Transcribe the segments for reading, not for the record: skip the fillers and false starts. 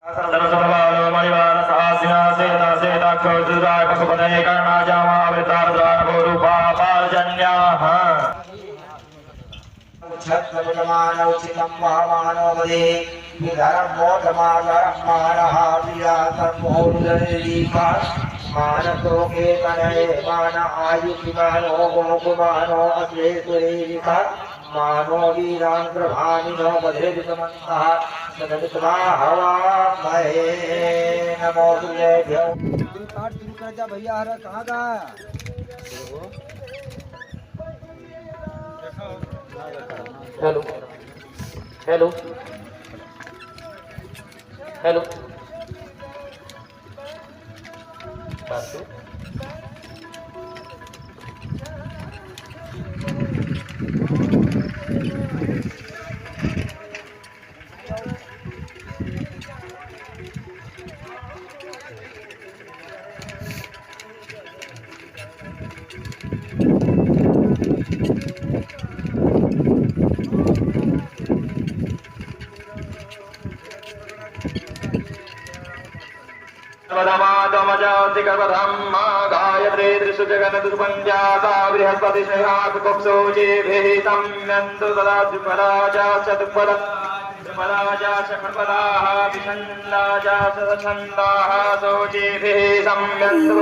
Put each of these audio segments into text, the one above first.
सर्वसर्वालो मणिवाल सहस्रिना सेता सेताक्षो जुराय पशुपतये कर्णाजामा अवतारद्वार रूपा पालजन्याः छत्रपटमानौचितं महामानवदे विधर्मोधमाधर्माणः प्रियातर्मोदरेदीपा मानसोके तनये मान आयुषिमानो गोकुमानो अश्वेश्वरेदिका मानो वीरांग्रभानिनो बधेरितमन्तः सदवित्वा हवामहे नमो तुल्येभ्यो। पाठ शुरू कर जा भैया। हरा कहाँ का हेलो हेलो हेलो गायत्री त्रिषु जगन्नदुपञ्चासा बृहस्पति शयाकुक्षो जेभिः सम्यन्तु तदा द्विपराजा चतुपराजा शकपराः विषन्दाजा सछन्दाः शोचेभिः सम्यन्तु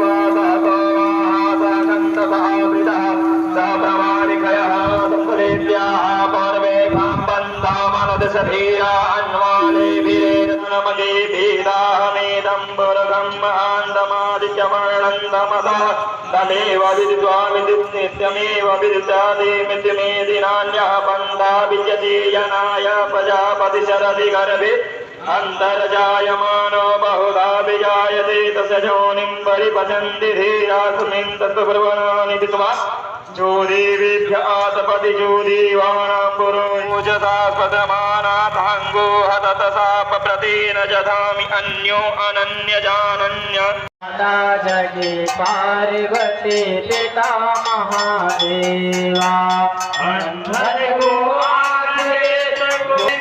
वासन्तभावृतः सप्रमाणिकयः सम्पदेव्याः पर्वेभां बन्धामनदशधीरा अन्वालेभिरेरमगेभीदाहमेदं पुरगम् आन्दमादित्यवर्णन्दमसा तमेव विदित्वामिदित्यमेव विदित्यादिमिति मेदिनान्यः पन्था विद्यते जनाय प्रजापतिशरदि गर्भे अन्तर्जायमानो बहुधा विजायते तस्य योनिं परिपचन्ति धीरासुमिन् तत्प्रवणानि विद्वा जोदेवेभ्य आतपति जोदेवानां पुरोजसा पदमानाथाङ्गो हततसाप प्रतीन जधामि अन्यो अनन्यजानन्य माता जगे पार्वती पिता महादेवा अंधन को आग्रहित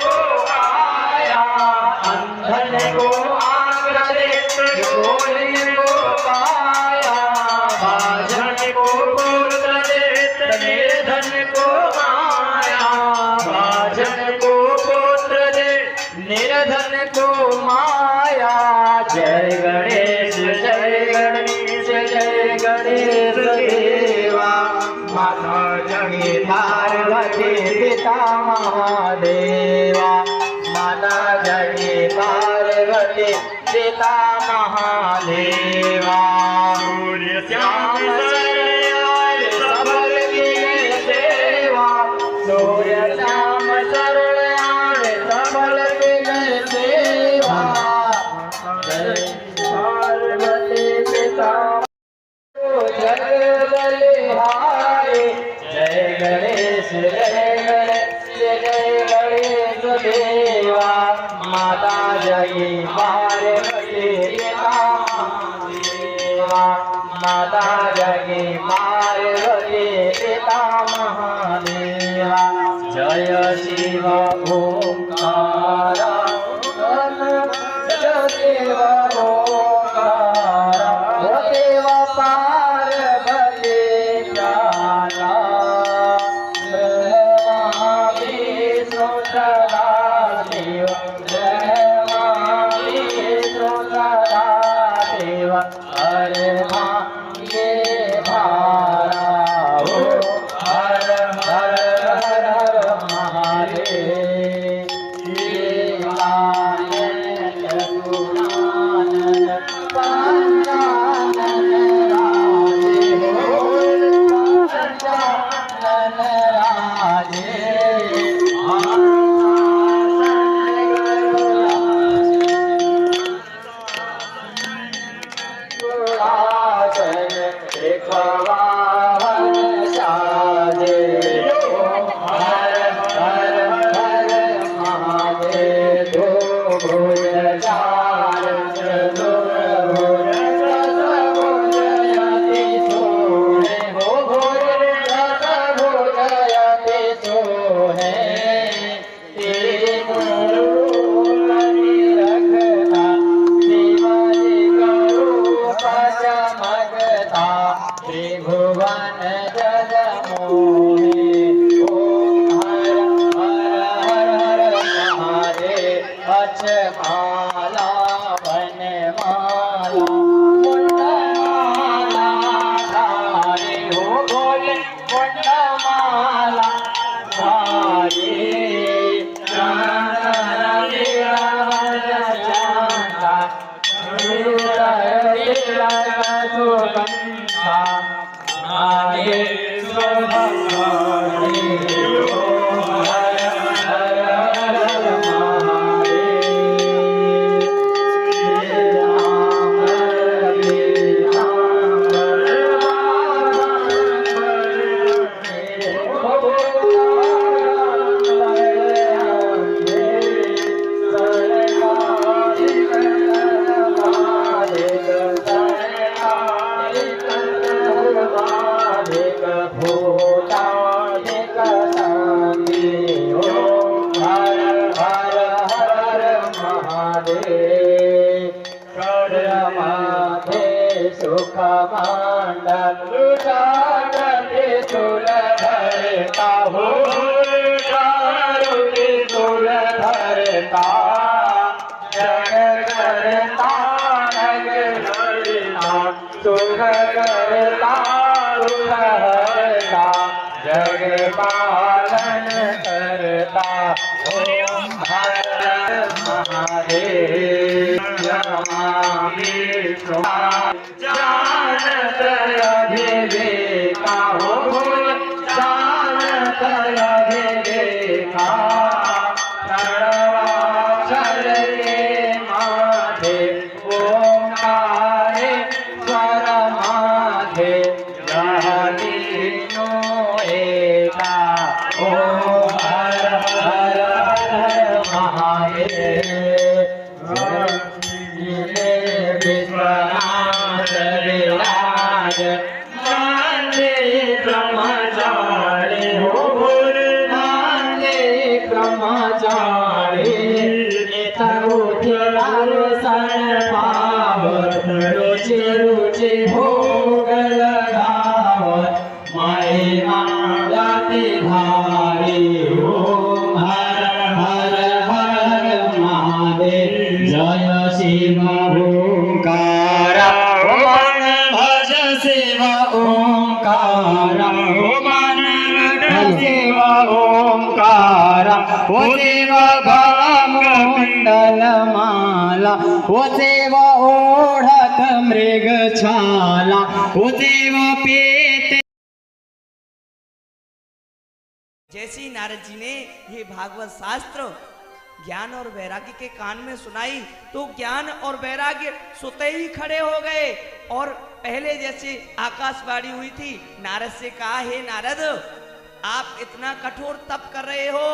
को आया अंधन को आग्रहित गोली को पाया भाजन को पुत्र देत निर्धन को माया भाजन को पुत्र दे निर्धन को माया। जय गणेश देवा माता जगे पार्वती पिता महादेवा माता जगे पार्वती पिता महादेवा। सूर्य श्याम सबल की सेवा सूर्य श्याम शरण सबल की सेवा। जय पार्वती पिता जग बलिहारी जय गणेश देवा माता जगी पार्वती पिता महादेवा माता जगी पार्वती पिता महादेवा। जय शिव ओंकार देव ओंकार देव पार्वती ज्ञाना ब्रह्मा विष्णु सदा शिव ब्रह्मा विष्णु सदा शिव हरे मांगे भारा हो हर हर हर महादेव। माला वनमाला मुंडमाला धारे हो बोले मुंडमाला धारे सुख मंडल जागते तुल धरता हो तुल धरता जग करता सुख करता सुख हरता जग पालन करता ओम हर महादेव जानत अभिवेका हो जानत अभिवेका प्रणवाक्षर के माथे ओंकारे स्वर माथे जहातीनो एका ओम हर हर हर महादेव विश्वनाथ विराज माने ब्रह्मचारी हो माने ब्रह्मचारी दर्शन पावत रुचि रुचि भोग लगावत महिमा जाति भारी ओम हर हर हर महादेव जय शिव ओंकार मन भज शिव ओंकार मन भज शिव ओंकार ओ शिव मुंडल माला ओ शिव ओढ़त मृग छाला ओ शिव पेट। जैसे ही नारद जी ने ये भागवत शास्त्र ज्ञान और वैराग्य के कान में सुनाई तो ज्ञान और वैराग्य सुते ही खड़े हो गए और पहले जैसे आकाशवाणी हुई थी नारद से कहा, हे नारद आप इतना कठोर तप कर रहे हो,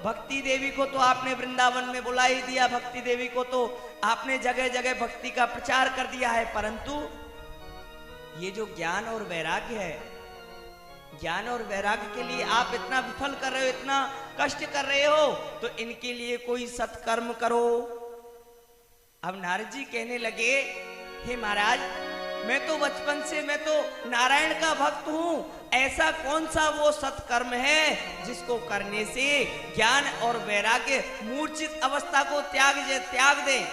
भक्ति देवी को तो आपने वृंदावन में बुला ही दिया, भक्ति देवी को तो आपने जगह जगह भक्ति का प्रचार कर दिया है, परंतु ये जो ज्ञान और वैराग्य है, ज्ञान और वैराग्य के लिए आप इतना विफल कर रहे हो, इतना कष्ट कर रहे हो, तो इनके लिए कोई सत्कर्म करो। अब नारद जी कहने लगे, हे महाराज मैं तो बचपन से मैं तो नारायण का भक्त हूं, ऐसा कौन सा वो सत्कर्म है जिसको करने से ज्ञान और वैराग्य मूर्छित अवस्था को त्याग दें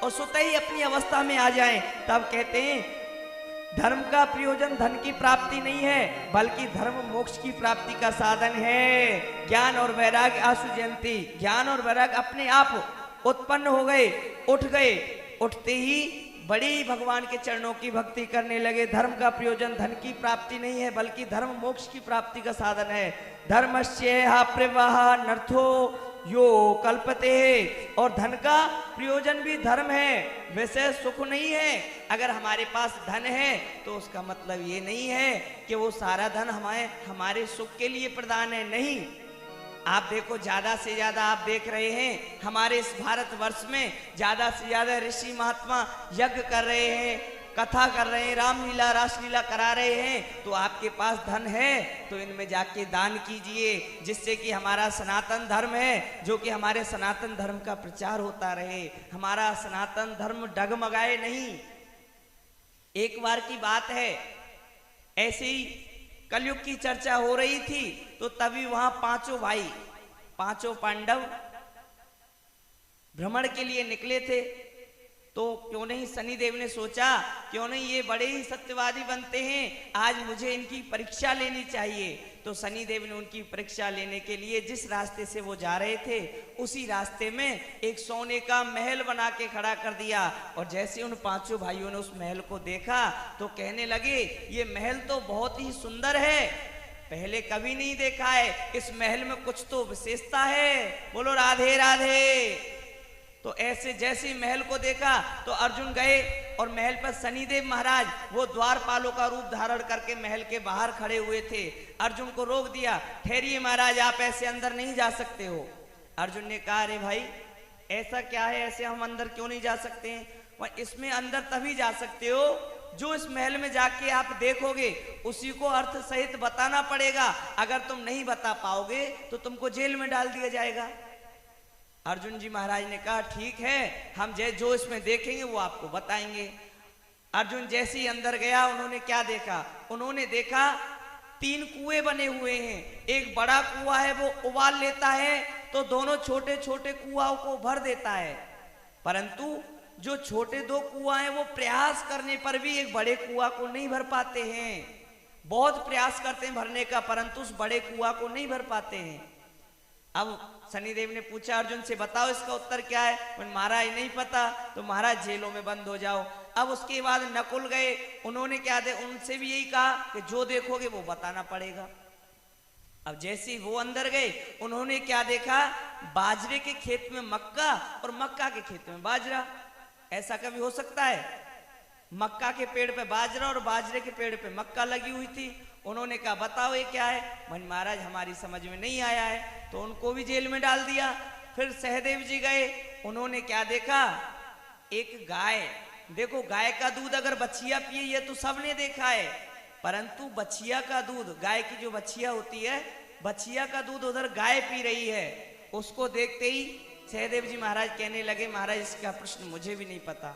और स्वतः ही अपनी अवस्था में आ जाएं। तब कहते हैं धर्म का प्रयोजन धन की प्राप्ति नहीं है, बल्कि धर्म मोक्ष की प्राप्ति का साधन है। ज्ञान और वैराग्य आसु जयंती, ज्ञान और वैराग्य अपने आप उत्पन्न हो गए, उठ गए, उठते ही बड़ी भगवान के चरणों की भक्ति करने लगे। धर्म का प्रयोजन धन की प्राप्ति नहीं है, बल्कि धर्म मोक्ष की प्राप्ति का साधन है। धर्मस्य प्रवाह नर्थो यो कल्पते है, और धन का प्रयोजन भी धर्म है, वैसे सुख नहीं है। अगर हमारे पास धन है तो उसका मतलब ये नहीं है कि वो सारा धन हमारे सुख के लिए प्रदान है, नहीं। आप देखो ज्यादा से ज्यादा आप देख रहे हैं हमारे इस भारतवर्ष में ज्यादा से ज्यादा ऋषि महात्मा यज्ञ कर रहे हैं, कथा कर रहे हैं, रामलीला रासलीला करा रहे हैं। तो आपके पास धन है तो इनमें जाके दान कीजिए, जिससे कि हमारा सनातन धर्म है, जो कि हमारे सनातन धर्म का प्रचार होता रहे, हमारा सनातन धर्म डगमगाए नहीं। एक बार की बात है, ऐसे ही कलयुग की चर्चा हो रही थी तो तभी वहां पांचों भाई, पांचों पांडव भ्रमण के लिए निकले थे, तो क्यों नहीं शनिदेव ने सोचा क्यों नहीं ये बड़े ही सत्यवादी बनते हैं, आज मुझे इनकी परीक्षा लेनी चाहिए। तो शनिदेव ने उनकी परीक्षा लेने के लिए जिस रास्ते से वो जा रहे थे उसी रास्ते में एक सोने का महल बना के खड़ा कर दिया। और जैसे उन पांचों भाइयों ने उस महल को देखा तो कहने लगे ये महल तो बहुत ही सुंदर है, पहले कभी नहीं देखा है, इस महल में कुछ तो विशेषता है। बोलो राधे राधे। तो ऐसे जैसे ही महल को देखा तो अर्जुन गए और महल पर शनिदेव महाराज वो द्वारपालों का रूप धारण करके महल के बाहर खड़े हुए थे। अर्जुन को रोक दिया, ठहरिए महाराज, आप ऐसे अंदर नहीं जा सकते हो। अर्जुन ने कहा अरे भाई ऐसा क्या है, ऐसे हम अंदर क्यों नहीं जा सकते हैं? वह इसमें अंदर तभी जा सकते हो जो इस महल में जाके आप देखोगे उसी को अर्थ सहित बताना पड़ेगा, अगर तुम नहीं बता पाओगे तो तुमको जेल में डाल दिया जाएगा। अर्जुन जी महाराज ने कहा ठीक है, हम जो इसमें देखेंगे वो आपको बताएंगे। अर्जुन जैसे ही अंदर गया उन्होंने क्या देखा? उन्होंने देखा 3 कुएं बने हुए हैं। एक बड़ा कुआं है वो उबाल लेता है तो दोनों छोटे छोटे कुआं को भर देता है, परंतु जो छोटे 2 कुआं हैं वो प्रयास करने पर भी एक बड़े कुआं को नहीं भर पाते हैं। बहुत प्रयास करते हैं भरने का परंतु उस बड़े कुआं को नहीं भर पाते हैं। अब शनिदेव ने पूछा अर्जुन से बताओ इसका उत्तर क्या है? महाराज नहीं पता, तो महाराज जेलों में बंद हो जाओ। अब उसके बाद नकुल गए, उन्होंने क्या दे उनसे भी यही कहा कि जो देखोगे वो बताना पड़ेगा। अब जैसे ही वो अंदर गए उन्होंने क्या देखा? बाजरे के खेत में मक्का और मक्का के खेत में बाजरा। ऐसा कभी हो सकता है? मक्का के पेड़ पे बाजरा और बाजरे के पेड़ पे मक्का लगी हुई थी। उन्होंने कहा बताओ ये क्या है? महाराज हमारी समझ में नहीं आया है, तो उनको भी जेल में डाल दिया। फिर सहदेव जी गए, उन्होंने क्या देखा? एक गाय। देखो गाय का दूध अगर बछिया पिए ये तो सबने देखा है, परंतु बछिया का दूध, गाय की जो बछिया होती है बछिया का दूध उधर गाय पी रही है। उसको देखते ही सहदेव जी महाराज कहने लगे महाराज इसका प्रश्न मुझे भी नहीं पता।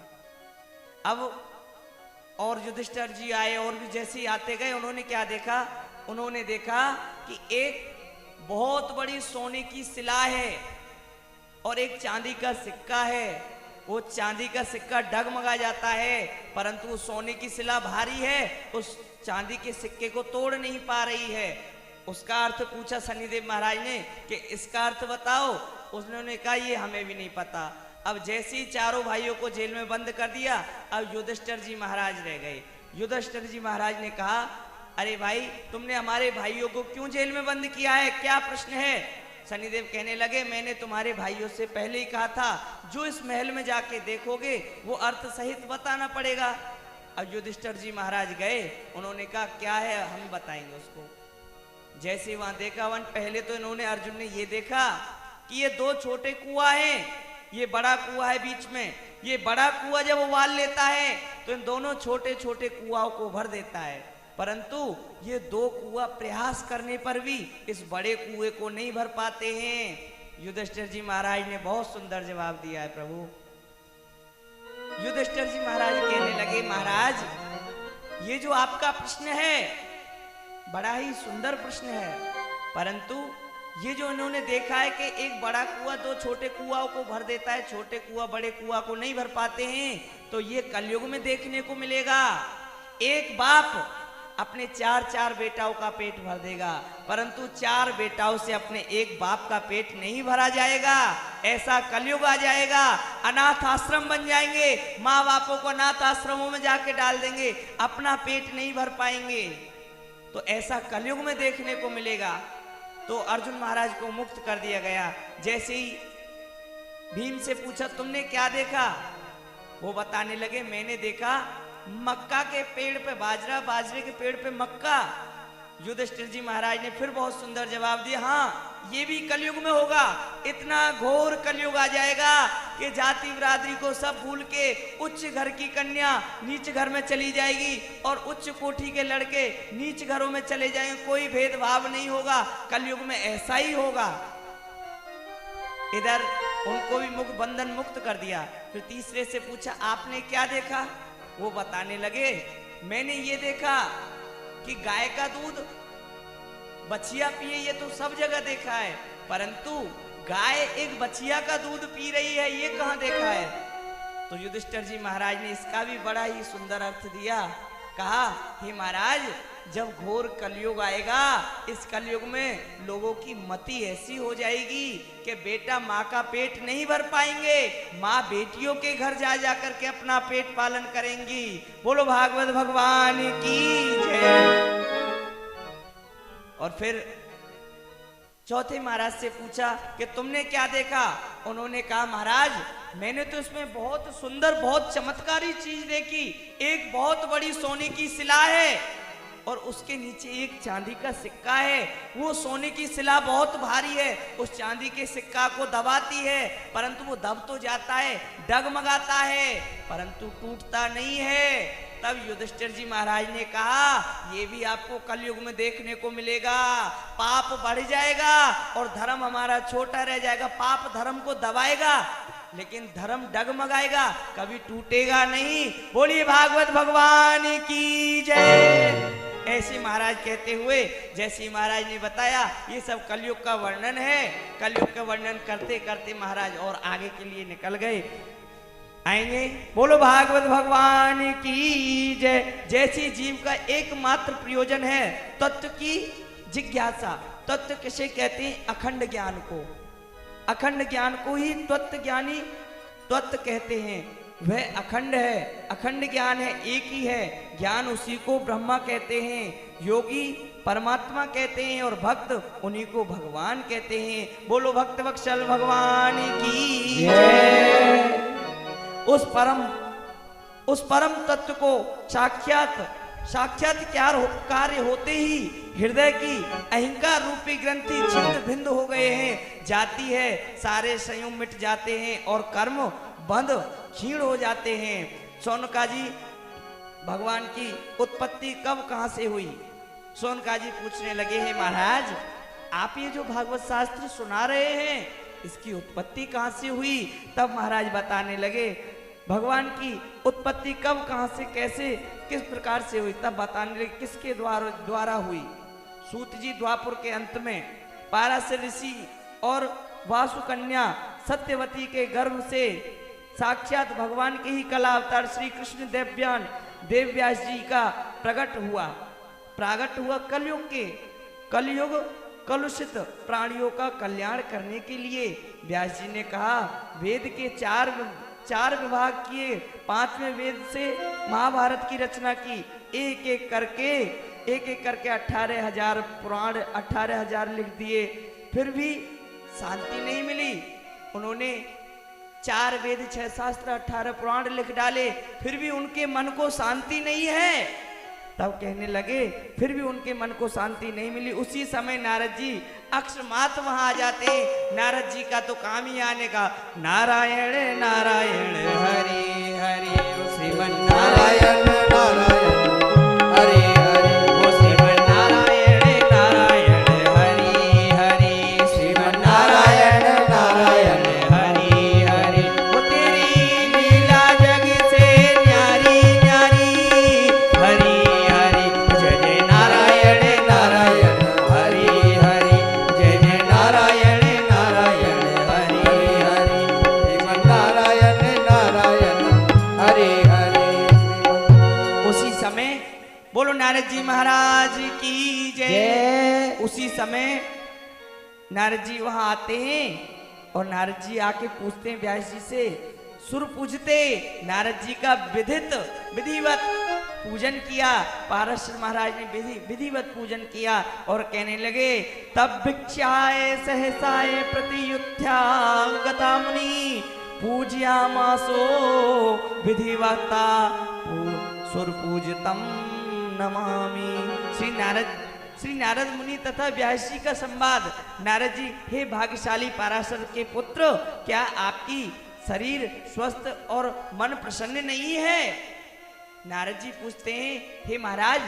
अब और युधिष्ठिर जी आए और भी जैसे ही आते गए उन्होंने क्या देखा? उन्होंने देखा कि एक बहुत बड़ी सोने की शिला है और एक चांदी का सिक्का है। वो चांदी का सिक्का डगमगा जाता है परंतु वो सोने की शिला भारी है, उस चांदी के सिक्के को तोड़ नहीं पा रही है। उसका अर्थ पूछा शनिदेव महाराज ने कि इसका अर्थ बताओ। उन्होंने कहा ये हमें भी नहीं पता। अब जैसे ही चारों भाइयों को जेल में बंद कर दिया अब युधिष्ठिर जी महाराज रह गए। युधिष्ठिर जी महाराज ने कहा अरे भाई तुमने हमारे भाइयों को क्यों जेल में बंद किया है, क्या प्रश्न है? शनिदेव कहने लगे मैंने तुम्हारे भाइयों से पहले ही कहा था जो इस महल में जाके देखोगे वो अर्थ सहित बताना पड़ेगा। अब युधिष्ठिर जी महाराज गए, उन्होंने कहा क्या है हम बताएंगे उसको। जैसे वहां देखा वन पहले तो इन्होंने अर्जुन ने ये देखा कि ये 2 छोटे कुआं हैं, ये बड़ा कुआं है बीच में। ये बड़ा कुआं जब उबाल लेता है तो इन दोनों छोटे छोटे कुआं को भर देता है, परंतु ये 2 कुआं प्रयास करने पर भी इस बड़े कुएं को नहीं भर पाते हैं। युधिष्ठिर जी महाराज ने बहुत सुंदर जवाब दिया है प्रभु। युधिष्ठिर जी महाराज कहने लगे महाराज ये जो आपका प्रश्न है बड़ा ही सुंदर प्रश्न है, परंतु ये जो इन्होंने देखा है कि एक बड़ा कुआं 2 छोटे कुआं को भर देता है, छोटे कुआं बड़े कुआं को नहीं भर पाते हैं, तो ये कलयुग में देखने को मिलेगा। एक बाप अपने 4 बेटाओं का पेट भर देगा, परंतु 4 बेटाओं से अपने एक बाप का पेट नहीं भरा जाएगा। ऐसा कलयुग आ जाएगा, अनाथ आश्रम बन जाएंगे, माँ बापों को अनाथ आश्रमों में जाके डाल देंगे, अपना पेट नहीं भर पाएंगे। तो ऐसा कलयुग में देखने को मिलेगा। तो अर्जुन महाराज को मुक्त कर दिया गया। जैसे ही भीम से पूछा तुमने क्या देखा, वो बताने लगे मैंने देखा मक्का के पेड़ पे बाजरा, बाजरे के पेड़ पे मक्का। युधिष्ठिर जी महाराज ने फिर बहुत सुंदर जवाब दिया हाँ ये भी कलयुग में होगा। इतना घोर कलयुग आ जाएगा कि जाति बिरादरी को सब भूल के उच्च घर की कन्या नीच घर में चली जाएगी और उच्च कोटि के लड़के नीच घरों में चले जाएंगे, कोई भेदभाव नहीं होगा। कलयुग में ऐसा ही होगा। इधर उनको भी बंधन मुक्त कर दिया। फिर तीसरे से पूछा आपने क्या देखा, वो बताने लगे मैंने ये देखा कि गाय का दूध बछिया पिए ये तो सब जगह देखा है, परंतु गाय एक बछिया का दूध पी रही है, ये कहाँ देखा है? तो युधिष्ठिर जी महाराज ने इसका भी बड़ा ही सुंदर अर्थ दिया। कहा, हे महाराज, जब घोर कलयुग आएगा, इस कलयुग में लोगों की मति ऐसी हो जाएगी कि बेटा माँ का पेट नहीं भर पाएंगे, माँ बेटियों के घर जा जा करके अपना पेट पालन करेंगी। बोलो भागवत भगवान की जय। और फिर चौथे महाराज से पूछा कि तुमने क्या देखा? उन्होंने कहा, महाराज, मैंने तो इसमें बहुत सुंदर, बहुत चमत्कारी चीज देखी। एक बहुत बड़ी सोने की शिला है और उसके नीचे एक चांदी का सिक्का है। वो सोने की शिला बहुत भारी है, उस चांदी के सिक्का को दबाती है, परंतु वो दब तो जाता है, डगमगाता है, परंतु टूटता नहीं है। तब युधिष्ठिर जी महाराज ने कहा, ये भी आपको कलयुग में देखने को मिलेगा। पाप बढ़ जाएगा और धर्म हमारा छोटा रह जाएगा। पाप धर्म को दबाएगा लेकिन धर्म डगमगाएगा, कभी टूटेगा नहीं। बोलिए भागवत भगवान की जय। ऐसे महाराज कहते हुए, जैसे महाराज ने बताया, ये सब कलयुग का वर्णन है। कलयुग का वर्णन करते करते महाराज और आगे के लिए निकल गए। आएंगे, बोलो भागवत भगवान की जय। जैसे जीव का एकमात्र प्रयोजन है तत्व की जिज्ञासा। तत्व किसे कहते हैं? अखंड ज्ञान को। अखंड ज्ञान को ही तत्व ज्ञानी तत्व कहते हैं। वह अखंड है, अखंड ज्ञान है, एक ही है। ज्ञान उसी को ब्रह्मा कहते हैं, योगी परमात्मा कहते हैं और भक्त उन्हीं को भगवान कहते हैं। बोलो भक्त वत्सल भगवान की जय। उस परम तत्व को साक्षात कार्य होते ही हृदय की अहंकार रूपी ग्रंथि छिन्न भिन्न हो गए हैं, जाती है, सारे संयम मिट जाते हैं और कर्म बंध क्षीण हो जाते हैं। सोनका जी, भगवान की उत्पत्ति कब कहां से हुई? सोनका जी पूछने लगे, हैं महाराज, आप ये जो भागवत शास्त्र सुना रहे हैं, इसकी उत्पत्ति कहां से हुई? तब महाराज बताने लगे, भगवान की उत्पत्ति कब, कहां से, कैसे, किस प्रकार से हुई। तब बताने लगे किसके द्वारा हुई। सूत जी द्वापर के अंत में पाराशर ऋषि और वासुकन्या सत्यवती के गर्भ से साक्षात भगवान के ही कला अवतार श्री कृष्ण देवव्यास जी का प्रागट हुआ कलयुग कलुषित प्राणियों का कल्याण करने के लिए। व्यास जी ने कहा, वेद के चार विभाग किए, 5वें वेद से महाभारत की रचना की। एक एक करके 18,000 पुराण, 18,000 लिख दिए, फिर भी शांति नहीं मिली। उन्होंने 4 वेद, 6 शास्त्र, 18 पुराण लिख डाले, फिर भी उनके मन को शांति नहीं है। तब कहने लगे, फिर भी उनके मन को शांति नहीं मिली। उसी समय नारद जी अक्षमात वहां आ जाते। नारद जी का तो काम ही आने का, नारायण नारायण हरि हरि श्रीमन नारायण नारायण हरि हरि, वो श्रीमन नारायण नारायण हरि हरि, श्रीमन नारायण नारायण हरि हरि। वो तेरी लीला जग से न्यारी न्यारी, हरि हरि, जय जय नारायण नारायण हरि हरि, जय जय नारायण नारायण हरि हरि, श्रीमन नारायण नारायण हरि हरि। उसी समय बोलो नारद जी महाराज की जय। उसी समय नारद जी वहां आते हैं और नारद जी आके पूछते हैं व्यास जी से, सुर पूजते। नारद जी का विधिवत पूजन किया। पारशर महाराज ने विधिवत पूजन किया और कहने लगे, तब भिक्षाए सहसाए प्रतियुत्थ्या गता मुनि, पूज्यामासो विधिवता सुर पूजतम नमामि। श्री नारद मुनि तथा व्यास जी का संवाद। नारद जी, हे भाग्यशाली पाराशर के पुत्र, क्या आपकी शरीर स्वस्थ और मन प्रसन्न नहीं है? नारद जी पूछते हैं, हे महाराज,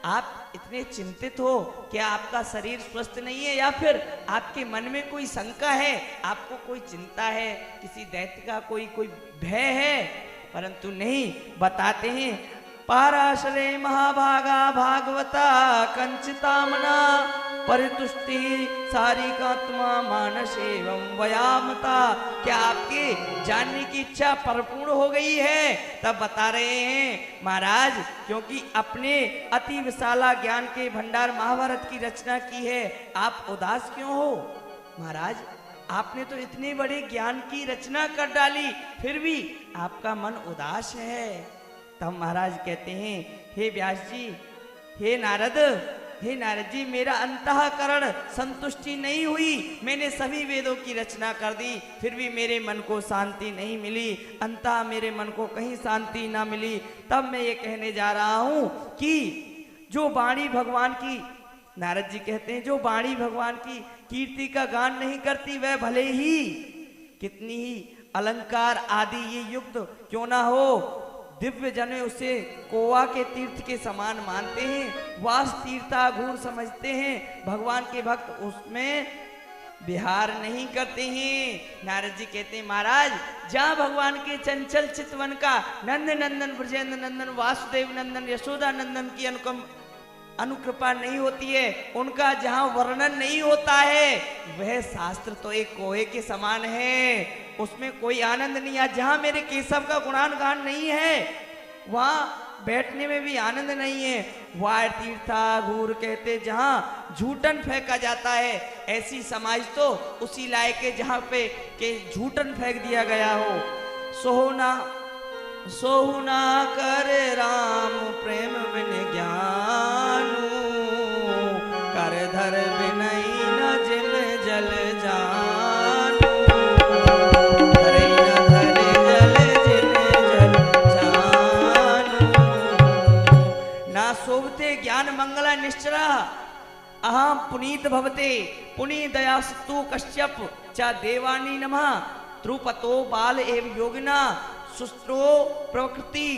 आप इतने चिंतित हो, क्या आपका शरीर स्वस्थ नहीं है या फिर आपके मन में कोई शंका है, आपको कोई चिंता है, किसी दैत्य का कोई भय है? परंतु नहीं, बताते हैं, पाराशरे महाभागा भागवता कंचितामना परितुष्टि शारीरिकात्मा मानस एवं व्यायामता। क्या आपके जानने की इच्छा परिपूर्ण हो गई है? तब बता रहे हैं महाराज, क्योंकि अपने अति विशाला ज्ञान के भंडार महाभारत की रचना की है, आप उदास क्यों हो? महाराज, आपने तो इतने बड़े ज्ञान की रचना कर डाली, फिर भी आपका मन उदास है। तब महाराज कहते हैं, हे व्यास जी, हे नारद जी, मेरा अंतःकरण संतुष्टि नहीं हुई। मैंने सभी वेदों की रचना कर दी, फिर भी मेरे मन को शांति नहीं मिली। अंतः मेरे मन को कहीं शांति ना मिली। तब मैं ये कहने जा रहा हूं कि जो वाणी भगवान की, नारद जी कहते हैं, जो वाणी भगवान की कीर्ति का गान नहीं करती, वह भले ही कितनी ही अलंकार आदि ये युक्त क्यों ना हो, दिव्य जन उसे कोवा के तीर्थ के समान मानते हैं, वास तीर्थाघूर समझते हैं। भगवान के भक्त उसमें विहार नहीं करते हैं। नारद जी कहते हैं, महाराज, जहाँ भगवान के चंचल चितवन का नंद नंदन, ब्रजेंद्र नंदन, वासुदेव नंदन, यशोदा नंदन की अनुकृपा नहीं होती है, उनका जहाँ वर्णन नहीं होता है, वह शास्त्र तो एक कोहे के समान है, उसमें कोई आनंद नहीं है। जहाँ मेरे केशव का गुणान गान नहीं है, वहाँ बैठने में भी आनंद नहीं है। वार तीर्थाघूर कहते, जहाँ झूठन फेंका जाता है, ऐसी समाज तो उसी लायक है जहाँ पे के झूठन फेंक दिया गया हो। सोहुना कर राम प्रेम बिन ज्ञानू, कर धर बिनई न जिम जल जानू, धरई न धर जल जिम जल जानू। ना शोभते ज्ञान मंगला निश्चरा, अहम पुनीत भवते पुनि दयास्तु कश्यप चा देवानी नमः, त्रुपतो बाल एवं योगिना सुस्त्रो प्रकृति।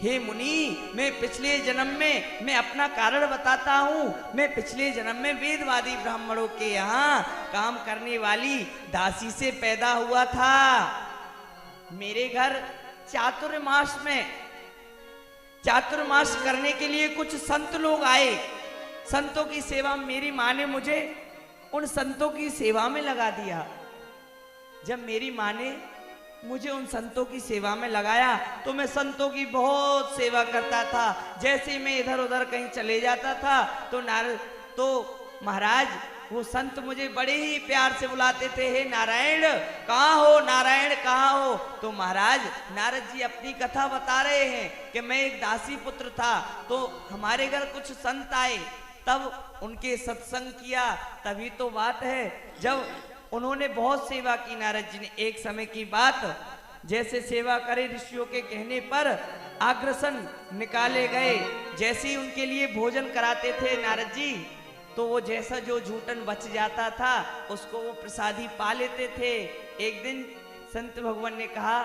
हे मुनि, मैं पिछले जन्म में, मैं अपना कारण बताता हूँ, मैं पिछले जन्म में वेदवादी ब्राह्मणों के यहाँ काम करने वाली दासी से पैदा हुआ था। मेरे घर चातुर्मास में, चातुर्मास करने के लिए कुछ संत लोग आए। संतों की सेवा, मेरी माँ ने मुझे उन संतों की सेवा में लगा दिया। जब मेरी माँ ने मुझे उन संतों की सेवा में लगाया तो मैं संतों की बहुत सेवा करता था। जैसे मैं इधर उधर कहीं चले जाता था तो महाराज, वो संत मुझे बड़े ही प्यार से बुलाते थे, हे नारायण कहाँ हो, नारायण कहाँ हो। तो महाराज, नारद जी अपनी कथा बता रहे हैं कि मैं एक दासी पुत्र था, तो हमारे घर कुछ संत आए, तब उनके सत्संग किया, तभी तो बात है। जब उन्होंने बहुत सेवा की नारद जी ने, एक समय की बात, जैसे सेवा करे ऋषियों के कहने पर अग्रसन निकाले गए, जैसे ही उनके लिए भोजन कराते थे नारद जी, तो वो जैसा जो झूठन बच जाता था उसको वो प्रसादी पा लेते थे। एक दिन संत भगवान ने कहा,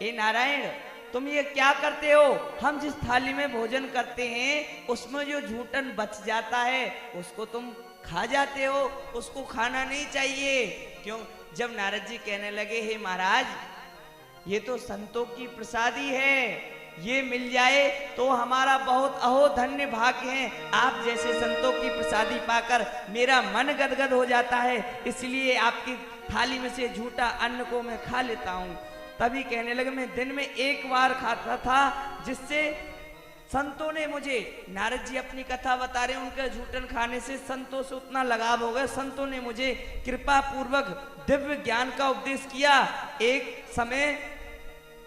ए नारायण, तुम ये क्या करते हो? हम जिस थाली में भोजन करते हैं उसमें जो झूठन बच जाता है उसको तुम खा जाते हो, उसको खाना नहीं चाहिए। क्यों? जब नारद जी कहने लगे, हे महाराज, ये तो संतों की प्रसादी है, ये मिल जाए तो हमारा बहुत अहो धन्य भाग्य है। आप जैसे संतों की प्रसादी पाकर मेरा मन गदगद हो जाता है, इसलिए आपकी थाली में से झूठा अन्न को मैं खा लेता हूँ। तभी कहने लगे, मैं दिन में एक बार खाता था, जिससे संतों ने मुझे, नारद जी अपनी कथा बता रहे हैं, उनके झूठन खाने से संतों से उतना लगाव हो गया, संतों ने मुझे कृपा पूर्वक दिव्य ज्ञान का उपदेश किया। एक समय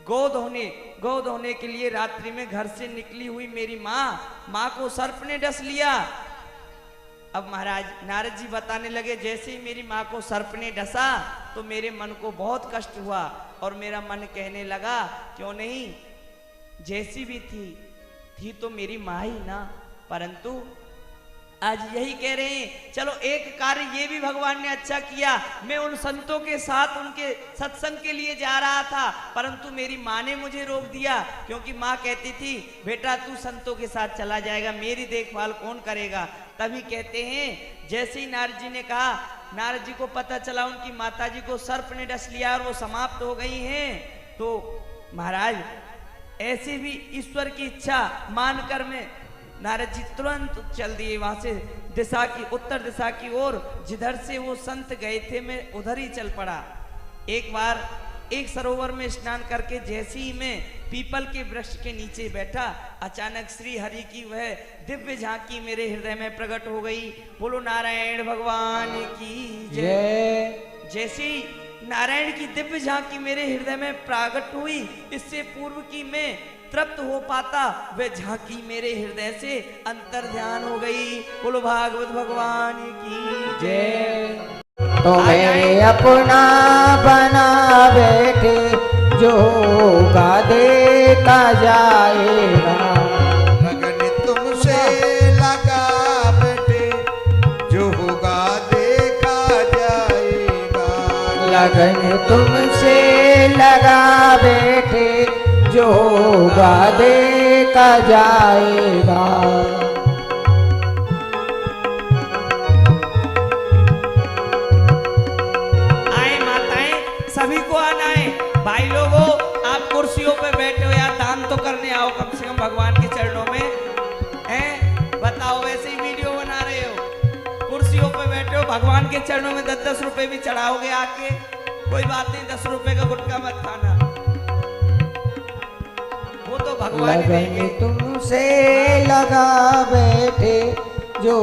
गौ धोने के लिए रात्रि में घर से निकली हुई मेरी माँ को सर्प ने डस लिया। अब महाराज, नारद जी बताने लगे, जैसे ही मेरी माँ को सर्प ने डसा तो मेरे मन को बहुत कष्ट हुआ और मेरा मन कहने लगा, क्यों नहीं, जैसी भी थी तो मेरी माँ ही ना। परंतु आज यही कह रहे हैं, चलो एक कार्य ये भी भगवान ने अच्छा किया, मैं उन संतों के साथ उनके सत्संग के लिए जा रहा था, परंतु मेरी माँ ने मुझे रोक दिया, क्योंकि माँ कहती थी, बेटा तू संतों के साथ चला जाएगा, मेरी देखभाल कौन करेगा। तभी कहते हैं, जैसे ही नारद जी ने कहा, नारद जी को पता चला उनकी माता जी को सर्प ने डस लिया और वो समाप्त हो गई हैं। तो महाराज, ऐसे भी ईश्वर की इच्छा मानकर मैं नारद जी तुरंत चल दिए वहां से दिशा की, उत्तर दिशा की ओर, जिधर से वो संत गए थे मैं उधर ही चल पड़ा। एक बार एक सरोवर में स्नान करके जैसे ही मैं पीपल के वृक्ष के नीचे बैठा, अचानक श्री हरि की वह दिव्य झांकी मेरे हृदय में प्रकट हो गई। बोलो नारायण भगवान की जय। जैसे ही नारायण की दिव्य झांकी मेरे हृदय में प्रकट हुई, इससे पूर्व की मैं तृप्त हो पाता, वह झांकी मेरे हृदय से अंतर ध्यान हो गई। बोलो भागवत भगवान की जय। तुम्हें अपना बना बैठे जो का देखा जाएगा। लगन तुमसे लगा बैठे जो होगा देखा जाएगा। लगन तुमसे लगा बैठे जो होगा देखा जाएगा। सभी को आना है। भाई लोगों, आप कुर्सियों पे बैठे हो या दान तो करने आओ कम से कम भगवान के चरणों में, हैं? बताओ, वैसे ही वीडियो बना रहे हो, कुर्सियों पे बैठे हो, भगवान के चरणों में 10-10 रुपए भी चढ़ाओगे आके, कोई बात नहीं, 10 रुपए का गुटखा मत खाना, वो तो भगवान देंगे। तुमसे लगा बैठे जो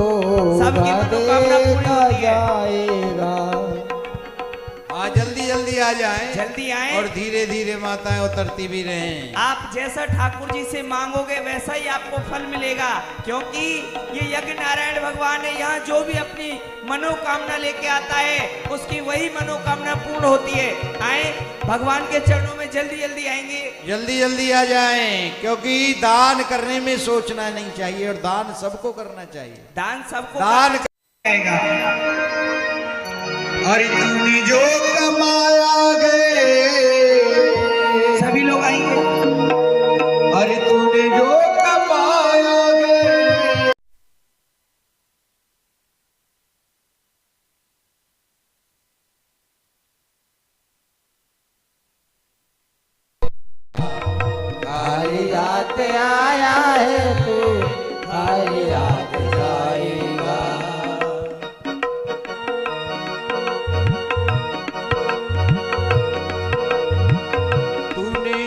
सबकी मनोकामना पूरी होती जाएगा। हाँ, जल्दी जल्दी आ जाएं, जल्दी आए और धीरे धीरे माताएं उतरती भी रहें। आप जैसा ठाकुर जी से मांगोगे वैसा ही आपको फल मिलेगा, क्योंकि ये यज्ञ नारायण भगवान है। यहाँ जो भी अपनी मनोकामना लेके आता है उसकी वही मनोकामना पूर्ण होती है। आए भगवान के चरणों में, जल्दी जल्दी आएंगे, जल्दी जल्दी आ जाएं, क्योंकि दान करने में सोचना नहीं चाहिए, और दान सबको करना चाहिए। दान सबको दान अरे तूने जो कमाया गे, सभी लोग आएंगे। अरे तूने जो कमाया गे, खाली रात आया है तू, खाली रात जाएगा।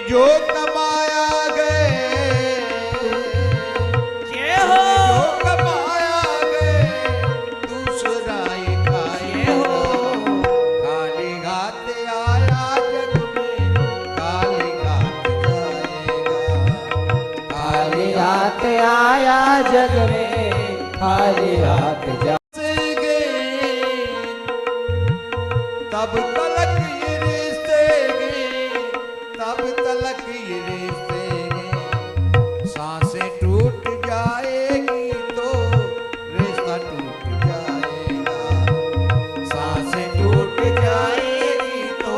जो कमाया गे, जय हो, जो कमाया गे, दूसरा ही खाएगा। खाली हाथ आया जग में, खाली हाथ जाएगा। खाली हाथ आया जग में, खाली हाथ जा। तब तलक ये रिश्ते गे, तब तलक ये रिश्ते गे, सांसें टूट जाएगी तो रिश्ता टूट जाएगा। सांसें टूट जाएगी तो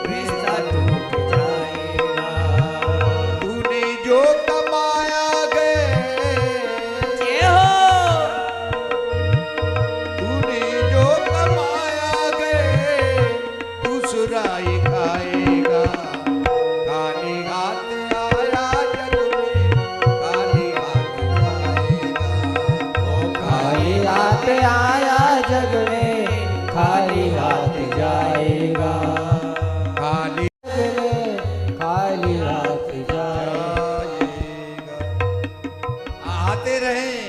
रिश्ता टूट जाएगा। तूने जो कमाया गे, जय हो, तूने जो कमाया गे, दूसरा ही खाएगा। खाली हाथ आया जग में, खाली हाथ जाएगा। ओ खाली हाथ आया जग में, खाली हाथ जाएगा। खाली जग में, खाली हाथ जाएगा। आते रहें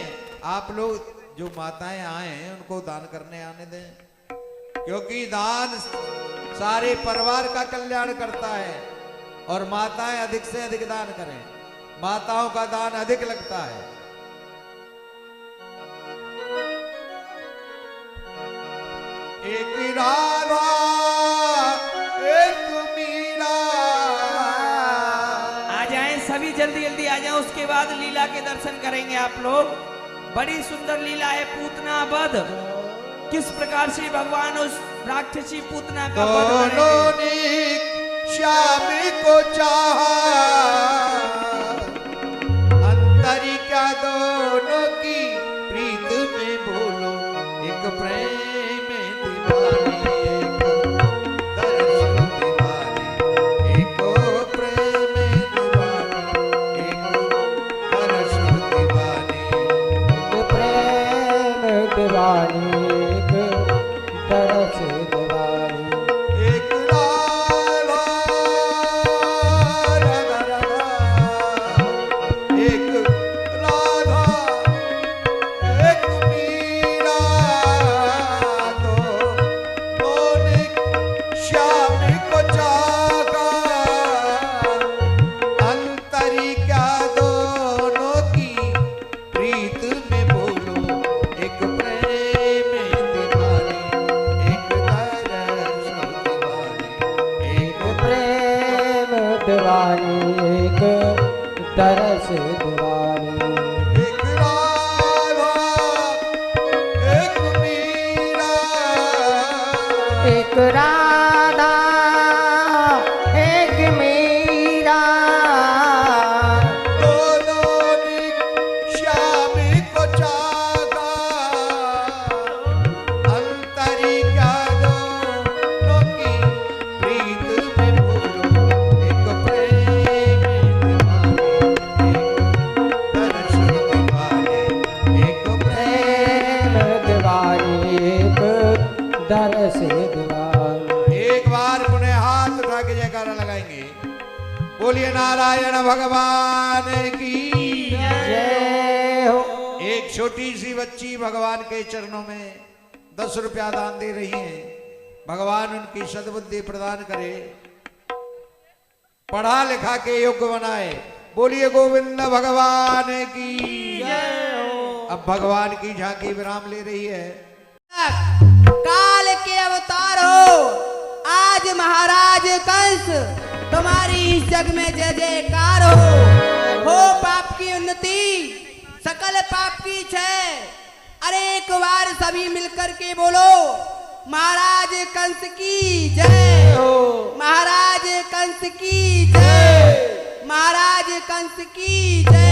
आप लोग, जो माताएं आए हैं उनको दान करने आने दें, क्योंकि दान सारे परिवार का कल्याण करता है। और माताएं अधिक से अधिक दान करें, माताओं का दान अधिक लगता है। एक राधा एक मीरा, आ जाएं सभी, जल्दी जल्दी आ जाएं। उसके बाद लीला के दर्शन करेंगे आप लोग। बड़ी सुंदर लीला है पूतना वध, किस प्रकार से भगवान उस राक्षसी पूतना का वध दोनों करेंगे। ने श्याम को चाहा, अंतरिका दोनों की प्रीत में बोलो, एक प्रेम दीवानी, एक दर्शन दीवानी, एक प्रेम दीवानी, एक दर्शन दीवानी। दिवानी एक तरस दिवानी एक राधा राधा राधा, एक राधा एक मीरा, दोनों श्याम को चाहा, अंतरी क्या दोनों की प्रीत में बोलो, एक प्रेम दीवानी एक तरस दीवानी, एक प्रेम दिवानी एक तरस दिवानी एक राधा एक मीरा, एक राधा एक मीरा दोनों श्याम को चाहा, अंतरी क्या दोनों की प्रीत में बोलो, एक प्रेम दीवानी एक तरस दीवानी, एक प्रेम दिवानी एक तरस दिवानी एक बार पुनः हाथ उठा के जयकारा लगाएंगे। बोलिए नारायण भगवान की। जय हो। एक छोटी सी बच्ची भगवान के चरणों में 10 रुपया दान दे रही है। भगवान उनकी सद्बुद्धि प्रदान करे, पढ़ा लिखा के योग्य बनाए। बोलिए गोविंद भगवान की। अब भगवान की झांकी विराम ले रही है। काल के अवतार हो आज महाराज कंस, तुम्हारी इस जग में जय जयकार हो पाप की उन्नति सकल पाप की क्षय। अरे एक बार सभी मिलकर के बोलो महाराज कंस की जय हो, महाराज कंस की जय, महाराज कंस की जय।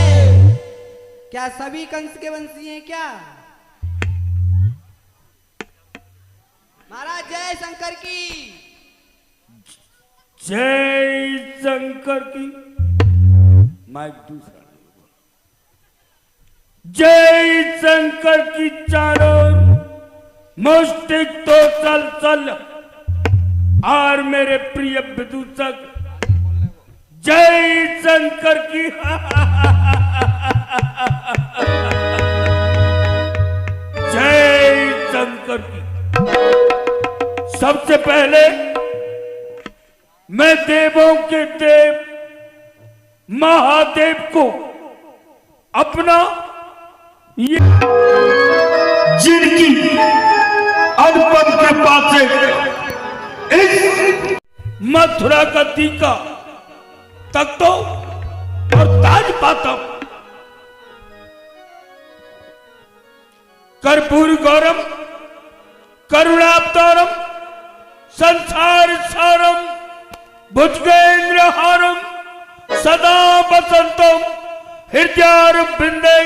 क्या सभी कंस के वंशी हैं क्या? महाराज जय शंकर की। जय शंकर की। माइक दूसरा। जय शंकर की चारों मुष्टिक तो चल चल। और मेरे प्रिय विदूषक जय शंकर की। जय शंकर की। सबसे पहले मैं देवों के देव महादेव को अपना ये जिनकी अनुपम कृपा से इस मथुरा का टीका तख्तों और ताज पाता कर्पूर गौरम करुणावतारम संसार सारम भुजगेंद्र हारम सदा बसंतम हृदयारविंदे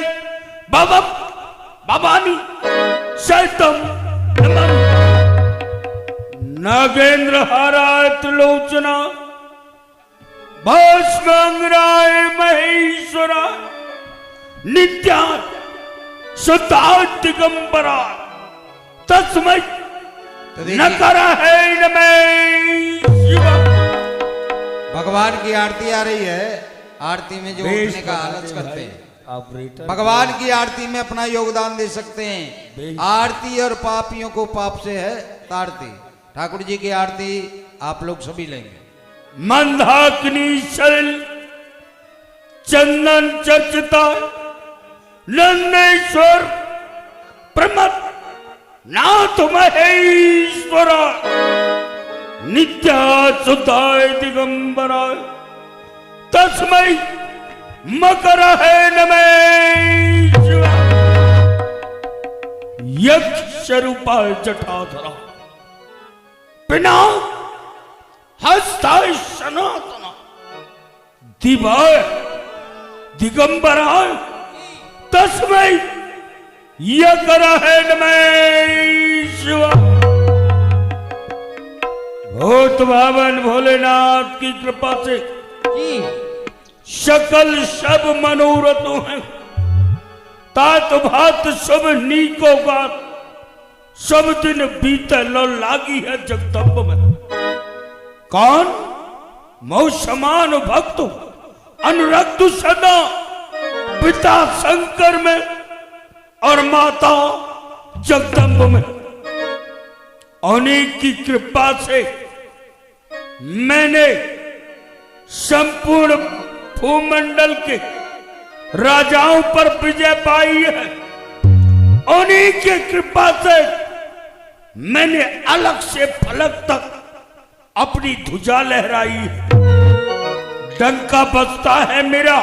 भवम भवानी शैतम नमामि। नागेंद्र हाराय त्रिलोचना भस्मांगराय महेश्वरा नित्या शुद्धा दिगंबरा तस्मै तो देखिए, न करा है न मैं शिवा। भगवान की आरती आ रही है। आरती में जो उठने का आलस करते हैं, भगवान की आरती में अपना योगदान दे सकते हैं। आरती और पापियों को पाप से है तारती। ठाकुर जी की आरती आप लोग सभी लेंगे। मंदाकिनी शैल चंदन चर्चिता नंदेश्वर प्रमथ नाथ महेश्वरा नित्या शुद्धाय दिगंबराय तस्मै मकर है नमः शिवाय। यक्ष रूपाय जटाधरा पिना हस्ताय सनातना दिवाय दिगंबराय तस्मै यकर है नमः शिवाय। भूत भावन भोलेनाथ की कृपा से सकल सब मनोरथों हैं तात भात सब नीको बात सब दिन बीते लो लागी है जगदम्ब में। कौन मौ समान भक्त अनुरक्त सदा पिता शंकर में और माता जगदम्ब में। उन्हीं की कृपा से मैंने संपूर्ण भूमंडल के राजाओं पर विजय पाई है। उन्हीं की कृपा से मैंने अलग से फलक तक अपनी ध्वजा लहराई है। डंका बजता है मेरा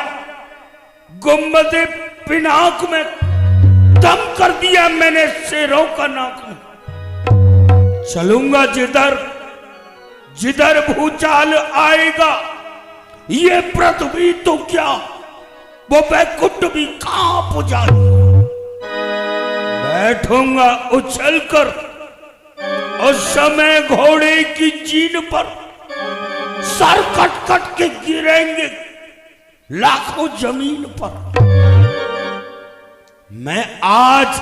गुम्बदे पिनाक में, दम कर दिया मैंने शेरों का नाक में। चलूंगा जिधर जिधर भूचाल आएगा, ये पृथ्वी तो क्या वो बैकुंठ भी कांप जाएगा। बैठूंगा उछलकर उस समय घोड़े की जीन पर, सर कट कट के गिरेंगे लाखों जमीन पर। मैं आज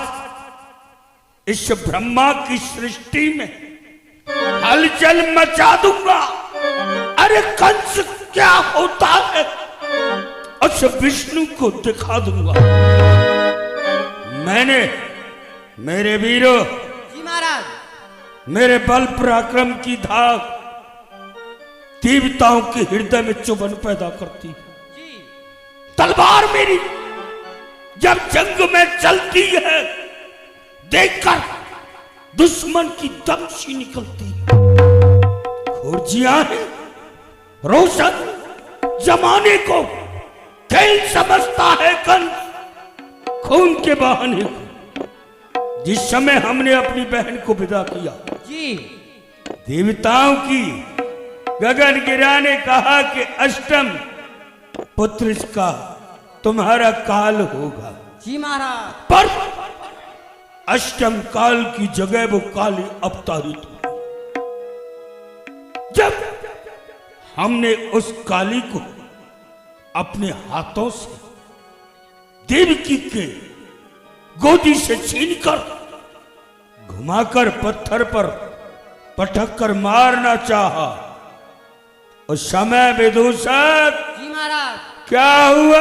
इस ब्रह्मा की सृष्टि में हलचल मचा दूंगा। अरे कंस क्या होता है उस विष्णु को दिखा दूंगा। मैंने मेरे वीरों, जी महाराज, मेरे बल पराक्रम की धाक देवताओं के हृदय में चुभन पैदा करती है। जी तलवार मेरी जब जंग में चलती है, देखकर दुश्मन की दम सी निकलती है। खुर्जियां हैं रोशन जमाने को खेल समझता है कंस खून के बहाने को। जिस समय हमने अपनी बहन को विदा किया, जी देवताओं की गगन गिरा ने कहा कि अष्टम पुत्र का तुम्हारा काल होगा। जी महाराज, पर अष्टम काल की जगह वो काली अवतारित हुई। जब हमने उस काली को अपने हाथों से देवकी के गोदी से छीनकर घुमाकर पत्थर पर पटक कर मारना चाहा, उस समय विदूषक जी महाराज, क्या हुआ?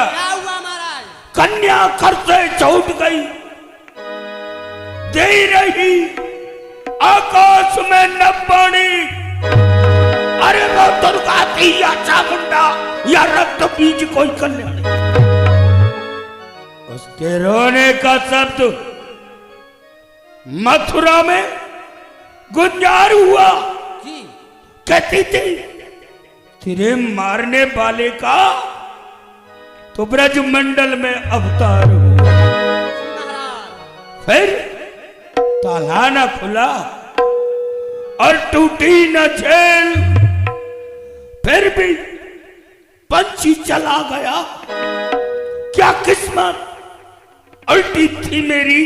क्या हुआ महाराज? कन्या घर से छूट गई, दे रही आकाश में न पानी। अरे वो दुर्गा थी या चामुंडा या रक्त बीज कोई कल्याण। उसके रोने का शब्द मथुरा में गुंजार हुआ। जी कहती थी तेरे मारने वाले का तो ब्रज मंडल में अवतार हुआ। फिर ताला न खुला और टूटी न झेल, फिर भी पंछी चला गया। क्या किस्मत उल्टी थी मेरी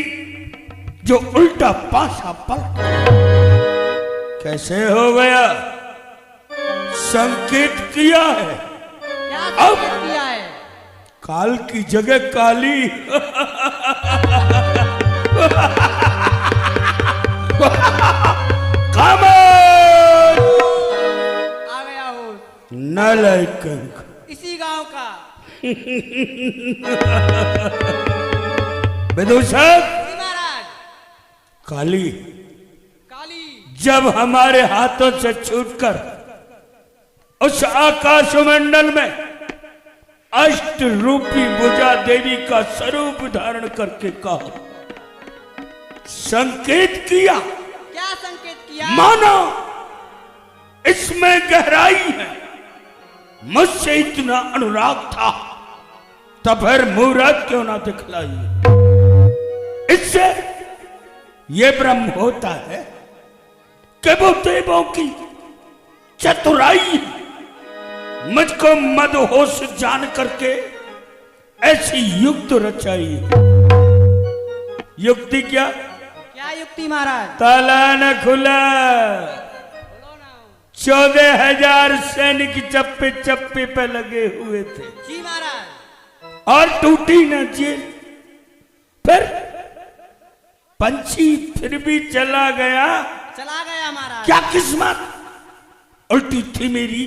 जो उल्टा पासा पलटा। कैसे हो गया? संकेत किया है, क्या अब संकेत किया है? काल की जगह काली। खामोश! आ गया हो नालायक इसी गांव का। विदूषक, जी महाराज, काली काली जब हमारे हाथों से छूटकर उस आकाश मंडल में अष्ट रूपी भुजा देवी का स्वरूप धारण करके कहा, संकेत किया, क्या संकेत किया? माना इसमें गहराई है, मुझसे इतना अनुराग था तब फिर मुहूर्त क्यों ना दिखलाई। इससे यह ब्रह्म होता है कि वो देवों की चतुराई मुझको मदहोश जान करके ऐसी युक्त रचाई। युक्ति क्या? क्या युक्ति महाराज? ताला न खुला, 14,000 सैनिक चप्पे चप्पे पे लगे हुए थे। जी महाराज, और टूटी न जेल। फिर पंछी फिर भी चला गया। चला गया महाराज। क्या किस्मत उल्टी थी मेरी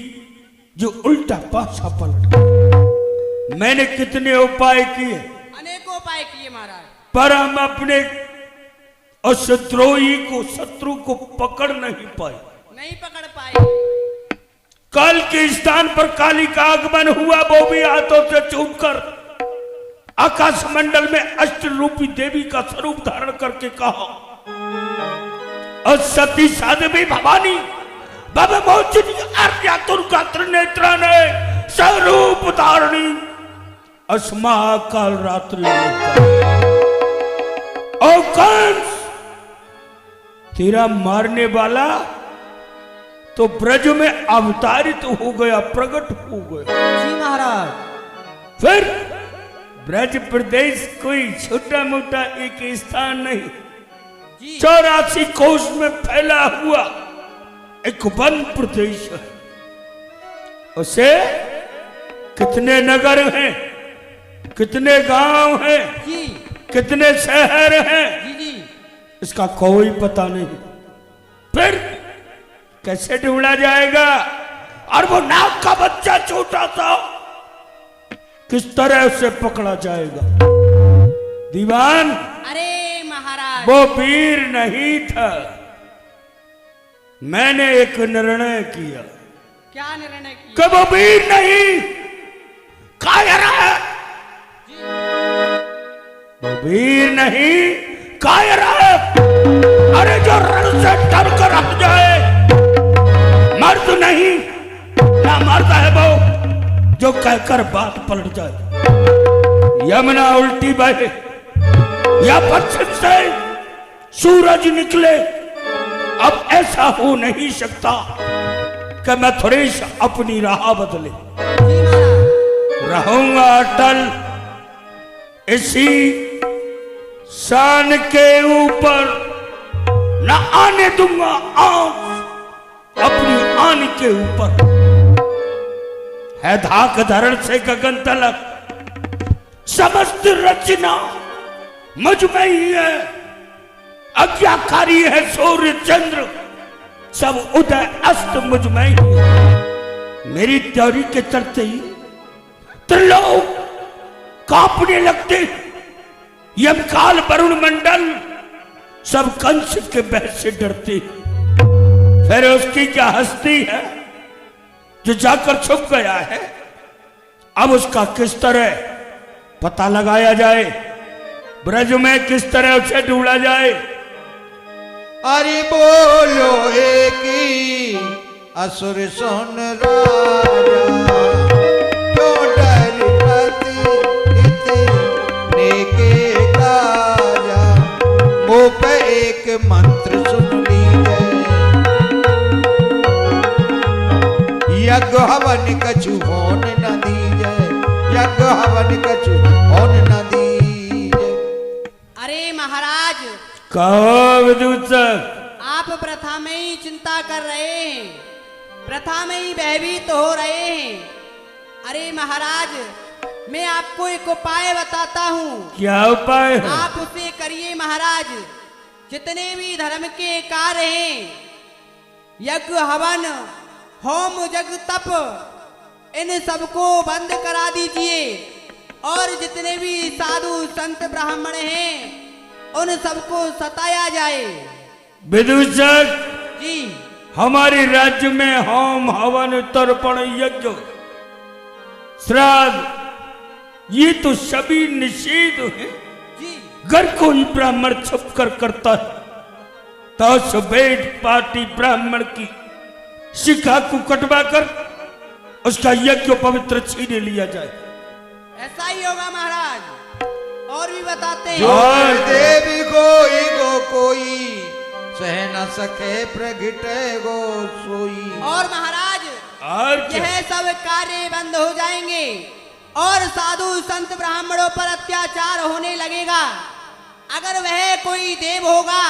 जो उल्टा पासा पलट गया। मैंने कितने उपाय किए, अनेकों उपाय किए महाराज, पर हम अपने शत्रुही को शत्रु को पकड़ नहीं पाए, नहीं पकड़ पाए। काल के स्थान पर काली का आगमन हुआ। वो भी हाथों से छूटकर आकाश मंडल में अष्ट रूपी देवी का स्वरूप धारण करके कहा, और सती साध्वी भवानी बाबा मोचनी आर्या दुर्गा त्रिनेत्रा ने स्वरूप धारणी अस्मा काल रात्रि और कंस तेरा मारने वाला तो ब्रज में अवतारित हो गया, प्रकट हो गया। जी महाराज। फिर ब्रज प्रदेश कोई छोटा मोटा एक स्थान नहीं, 84 कोस में फैला हुआ एक वन प्रदेश है। उसे कितने नगर हैं, कितने गांव हैं, जी कितने शहर हैं, जी जी। इसका कोई पता नहीं। फिर कैसे ढूंढा जाएगा? और वो नाग का बच्चा छोटा सा किस तरह उसे पकड़ा जाएगा? दीवान, अरे महाराज, वो वीर नहीं था। मैंने एक निर्णय किया। क्या निर्णय किया? कि वो वीर नहीं, कायर है। वो वीर नहीं, कायर है। अरे जो रण से डर कर हट जाए, मर्द नहीं ना मरता है वो जो कहकर बात पलट जाए। यमुना उल्टी बहे या पश्चिम से सूरज निकले, अब ऐसा हो नहीं सकता कि मैं थोड़ेश अपनी राह बदले। जी महाराज। रहूंगा अटल इसी शान के ऊपर, न आने दूंगा आंख अपनी आन के ऊपर। है धाक धरण से गगन तलक, समस्त रचना मुझ में ही है। आज्ञाकारी है सूर्य चंद्र, सब उदय अस्त मुझ में ही है। मेरी त्योरी के चलते ही त्रिलोक कांपने लगते, यमकाल वरुण मंडल सब कंस के बहस से डरते। फिर उसकी क्या हस्ती है जो जाकर छुप गया है? अब उसका किस तरह पता लगाया जाए, ब्रज में किस तरह उसे ढूंढा जाए? अरे बोलो एक ही असुर सुन राजा, क्यों डर इतने के काजा। मुंह पे एक मंत्र सुन लीजिए, यज्ञ हवन कछु होन न दीजिए, यज्ञ हवन कछु होन न दीजिए। अरे महाराज, कहो विदूषक, आप प्रथा में ही चिंता कर रहे हैं, प्रथा में ही भयभीत हो रहे हैं। अरे महाराज, मैं आपको एक उपाय बताता हूँ। क्या उपाय है? आप उसे करिए महाराज। जितने भी धर्म के कार्य हैं, यज्ञ हवन होम जग तप, इन सबको बंद करा दीजिए। और जितने भी साधु संत ब्राह्मण हैं, उन सबको सताया जाए। विदूषक जी हमारे राज्य में होम हवन तर्पण यज्ञ श्राद्ध ये तो सभी निषेध है। जी घर कोई ब्राह्मण छुप कर करता है तो उस वेद पार्टी ब्राह्मण की शिखा को कटवा कर उसका यज्ञ पवित्र छीन लिया जाए। ऐसा ही होगा महाराज। और भी बताते जो हैं, देवी कोई गो कोई, सह न सके प्रगटे गो सोई। और महाराज और क्या? यह सब कार्य बंद हो जाएंगे और साधु संत ब्राह्मणों पर अत्याचार होने लगेगा। अगर वह कोई देव होगा,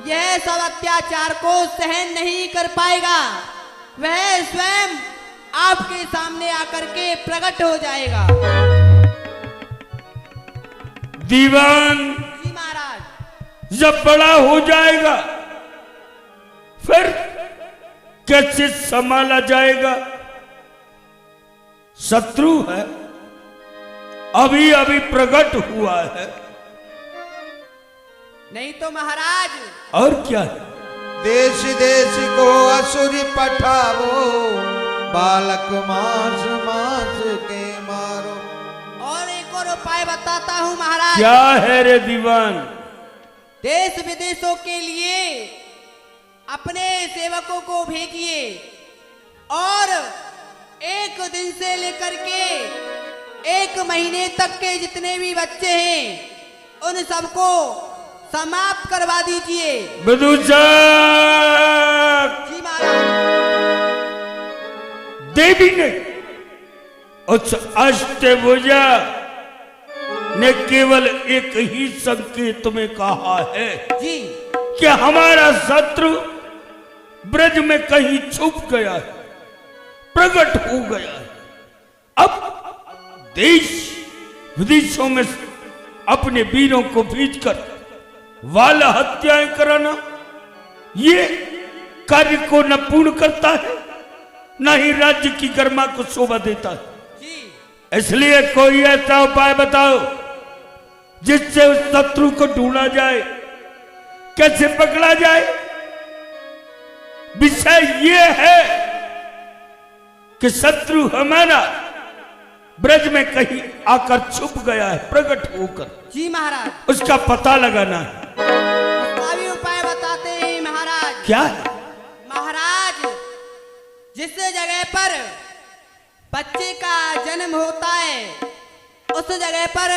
यह सब अत्याचार को सहन नहीं कर पाएगा। वह स्वयं आपके सामने आकर के प्रकट हो जाएगा। दीवान जी महाराज। जब बड़ा हो जाएगा फिर कैसे संभाला जाएगा? शत्रु है, अभी अभी प्रकट हुआ है। नहीं तो महाराज। और क्या है? देश देश को असुरी पठावो, बालक मांस मांस के मारो। और एक और उपाय बताता हूँ महाराज। क्या है रे दीवान? देश विदेशों के लिए अपने सेवकों को भेजिए और 1 दिन से लेकर के 1 महीने तक के जितने भी बच्चे हैं उन सबको समाप्त करवा दीजिए। विदूषक जी महाराज। देवी ने उस अष्टभुजा ने केवल एक ही संकेत में कहा है जी कि हमारा शत्रु ब्रज में कहीं छुप गया है, प्रकट हो गया है। अब देश विदेशों में अपने वीरों को भेजकर वाल हत्याएं कराना ये कार्य को न पूर्ण करता है न ही राज्य की गरिमा को शोभा देता है। जी इसलिए कोई ऐसा उपाय बताओ जिससे उस शत्रु को ढूंढा जाए, कैसे पकड़ा जाए। विषय ये है कि शत्रु हमारा ब्रज में कहीं आकर छुप गया है, प्रकट होकर। जी महाराज। उसका पता लगाना है। उसका भी उपाय बताते हैं महाराज। क्या है? महाराज, जिस जगह पर बच्चे का जन्म होता है उस जगह पर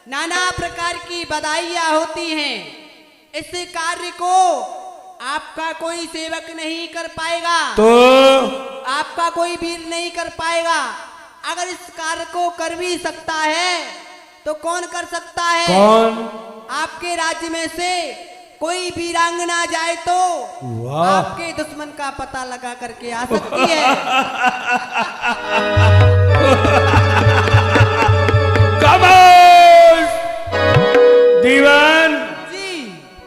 नाना प्रकार की बधाइयां होती हैं। इस कार्य को आपका कोई सेवक नहीं कर पाएगा, तो आपका कोई वीर नहीं कर पाएगा। अगर इस कार्य को कर भी सकता है तो कौन कर सकता है? कौन? आपके राज्य में से कोई वीरांगना जाए तो वाह। आपके दुश्मन का पता लगा करके आ सकती है। खामोश! दीवान, जी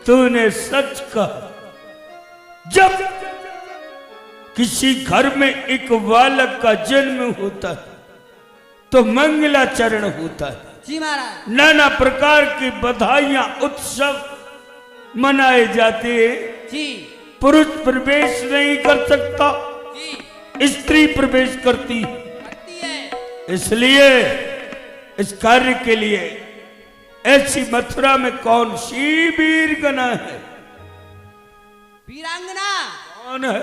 तूने सच कहा। जब किसी घर में एक बालक का जन्म होता है तो मंगलाचरण होता है, जी महाराज। नाना प्रकार की बधाइयां उत्सव मनाए जाते हैं। जी पुरुष प्रवेश नहीं कर सकता, जी स्त्री प्रवेश करती है। करती है। इसलिए इस कार्य के लिए ऐसी मथुरा में कौन सी वीरगना है? वीरांगना कौन है?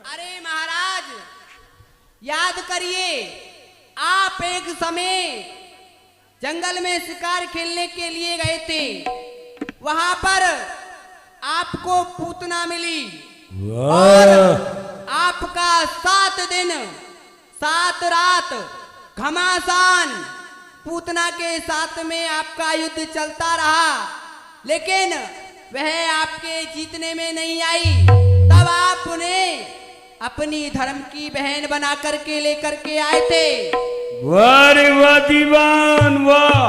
अरे महाराज, याद करिए, आप एक समय जंगल में शिकार खेलने के लिए गए थे। वहां पर आपको पूतना मिली और आपका 7 दिन 7 रात घमासान पूतना के साथ में आपका युद्ध चलता रहा, लेकिन वह आपके जीतने में नहीं आई। तब आप उन्हें अपनी धर्म की बहन बना करके लेकर के आए थे। वाह रे वाह दीवान, वाह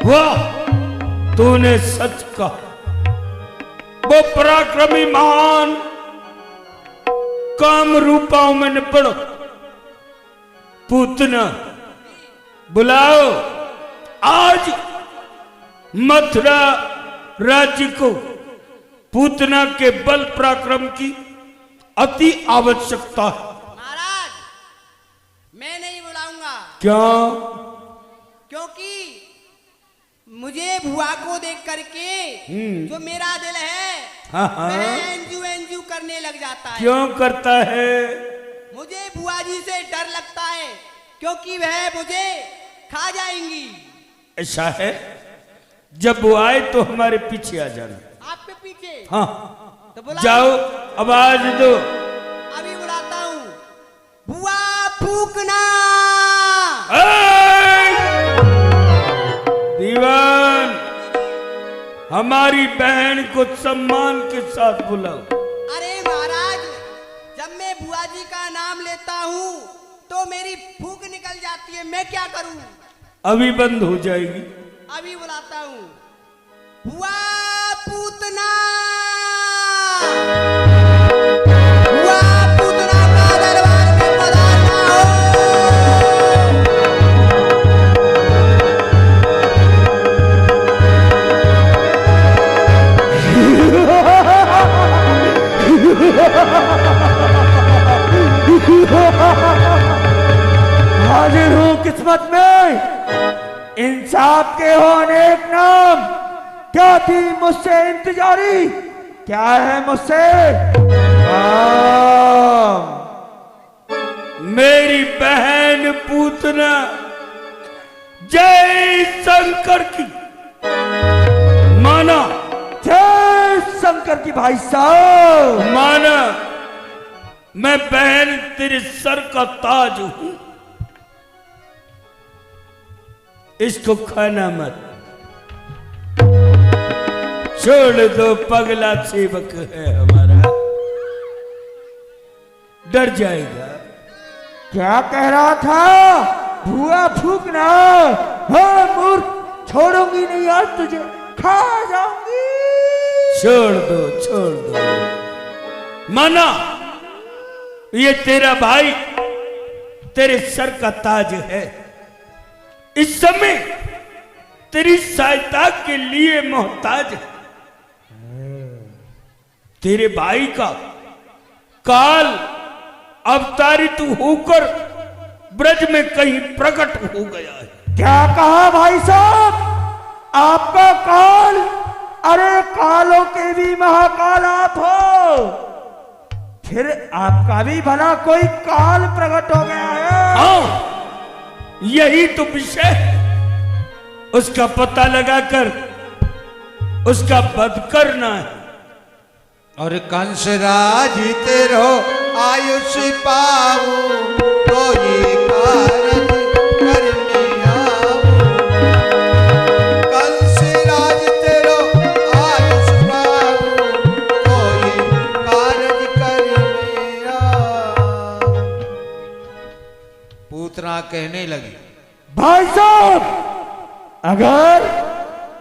वाह, तूने सच कहा। वो पराक्रमी महान काम रूपाओं में निपुण पूतना बुलाओ। आज मथुरा राज्य को पूतना के बल पराक्रम की अति आवश्यकता है। महाराज, मैं नहीं बुलाऊंगा। क्यों? क्योंकि मुझे भुआ को देख करके जो मेरा दिल है हाँ, हाँ। वह एंजू एंजू करने लग जाता है। क्यों करता है? मुझे बुआ जी से डर लगता है क्योंकि वह मुझे खा जाएंगी। ऐसा है, जब वो आए तो हमारे पीछे आ जाना। आपके पीछे? हाँ, तो बुला। जाओ, आवाज दो। अभी बुलाता हूँ। बुआ फूकना। दीवान, हमारी बहन को सम्मान के साथ बुलाओ। अरे महाराज, जब मैं बुआ जी का नाम लेता हूँ तो मेरी फूक निकल जाती है, मैं क्या करूँ? अभी बंद हो जाएगी। अभी बुलाता हूँ। वाह पूतना, वाह पूतना का दरबार में पधारना हो। हाजिर हूँ किस्मत में, इंसाफ के हो अनेक नाम। क्या थी मुझसे इंतजारी, क्या है मुझसे काम? मेरी बहन पूतना जय शंकर की माना, जय शंकर की भाई साहब। माना मैं बहन तेरे सर का ताज हूं, इसको खाना मत, छोड़ दो, पगला सेवक है हमारा, डर जाएगा। क्या कह रहा था? भुआ फूकना। हाँ मूर्ख, छोड़ूंगी नहीं यार, तुझे खा जाऊंगी। छोड़ दो, छोड़ दो। माना ये तेरा भाई तेरे सर का ताज है, इस समय तेरी सहायता के लिए मोहताज है। तेरे भाई का काल अवतारित होकर ब्रज में कहीं प्रकट हो गया है। क्या कहा भाई साहब? आपका काल? अरे कालों के भी महाकाल आप हो, फिर आपका भी भला कोई काल प्रकट हो गया है? हाँ, यही तो विषय है, उसका पता लगाकर उसका वध करना है। और कंस राज तेरो आयुष पाऊं, तो ये कारण करने आऊं। कंस राज तेरो आयुष पाऊं, तो ये कारण करने आऊं। पूतना कहने लगी, भाई साहब अगर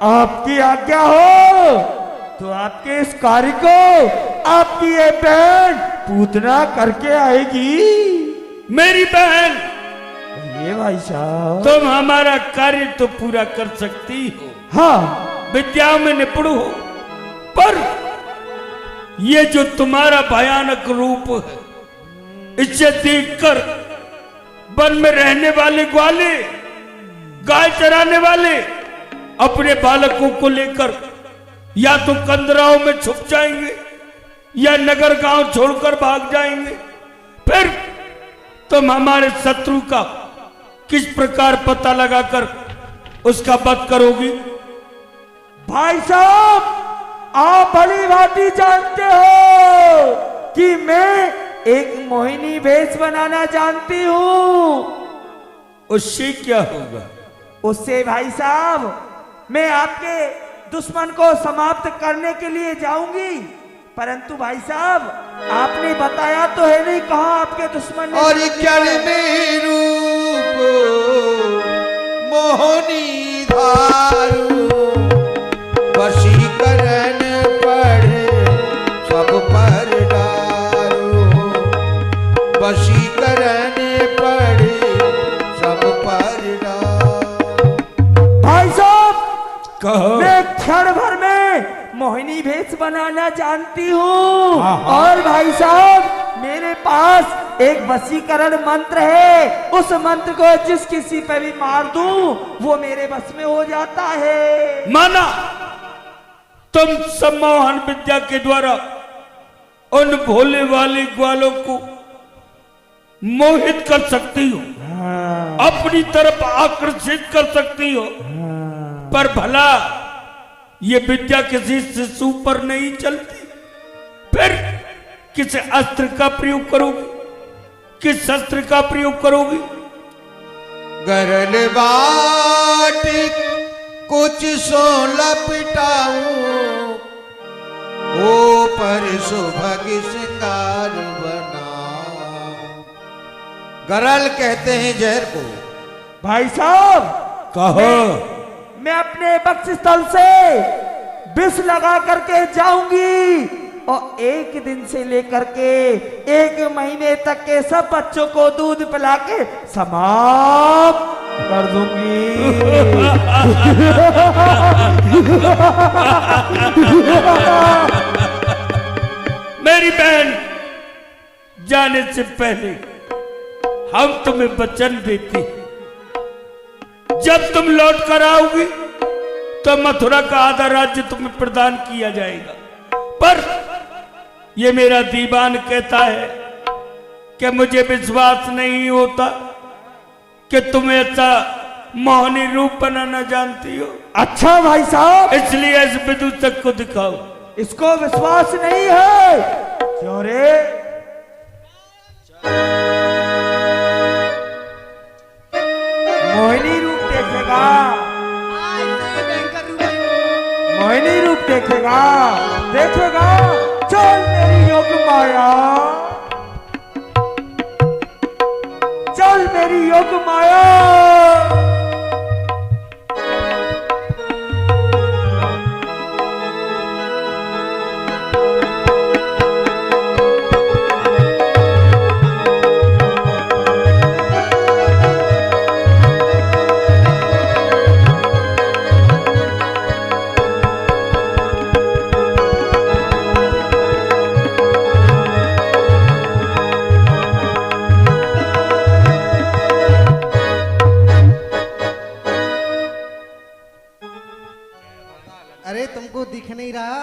आपकी आज्ञा हो तो आपके इस कार्य को आपकी ये बहन पूतना करके आएगी। मेरी बहन, ये भाई साहब तुम हमारा कार्य तो पूरा कर सकती हो, हाँ विद्याओं में निपुण हो, पर ये जो तुम्हारा भयानक रूप है, इसे देखकर वन में रहने वाले ग्वाले, गाय चराने वाले अपने बालकों को लेकर या तो कंदराओं में छुप जाएंगे या नगर गांव छोड़कर भाग जाएंगे। फिर तुम हमारे शत्रु का किस प्रकार पता लगाकर उसका वध करोगी? भाई साहब आप भली भांति जानते हो कि मैं एक मोहिनी भेष बनाना जानती हूँ। उससे क्या होगा? उससे भाई साहब मैं आपके दुश्मन को समाप्त करने के लिए जाऊंगी, परंतु भाई साहब आपने बताया तो है नहीं कहाँ आपके दुश्मन ने। और क्या में रूप मोहनी धारू, वशीकरण पढ़े सब पर डारू। वशीकरण पढ़े सब पर डारू। भाई साहब कहो। मैं क्षण भर में मोहिनी भेष बनाना जानती हूँ, और भाई साहब मेरे पास एक वशीकरण मंत्र है, उस मंत्र को जिस किसी पे भी मार दूं वो मेरे बस में हो जाता है। माना तुम सम्मोहन विद्या के द्वारा उन भोले वाले ग्वालों को मोहित कर सकती हो, अपनी तरफ आकर्षित कर सकती हो, पर भला ये विद्या किसी शिशु पर नहीं चलती। फिर किस अस्त्र का प्रयोग करोगी, किस शस्त्र का प्रयोग करोगी? गरल बाटी कुछ सो लपटाऊं, ओ पर सुभग श्रृंगार बनाऊं। गरल कहते हैं जहर को। भाई साहब कहो। मैं अपने बक्स स्थल से विष लगा करके जाऊंगी और एक दिन से लेकर के 1 महीने तक के सब बच्चों को दूध पिला के समाप्त कर दूंगी। मेरी बहन, जाने से पहले हम तुम्हें वचन देते हैं, जब तुम लौट कर आओगी तो मथुरा का आधा राज्य तुम्हें प्रदान किया जाएगा। पर यह मेरा दीवान कहता है कि मुझे विश्वास नहीं होता कि तुम ऐसा मोहनी रूप बनाना जानती हो। अच्छा भाई साहब, इसलिए इस विदूषक को दिखाओ। इसको विश्वास नहीं है। क्यों रे? मोहिनी रूप देखेगा, मोहिनी रूप देखेगा, देखेगा। चल मेरी योग माया, चल मेरी योग माया। अरे तुमको दिख नहीं रहा?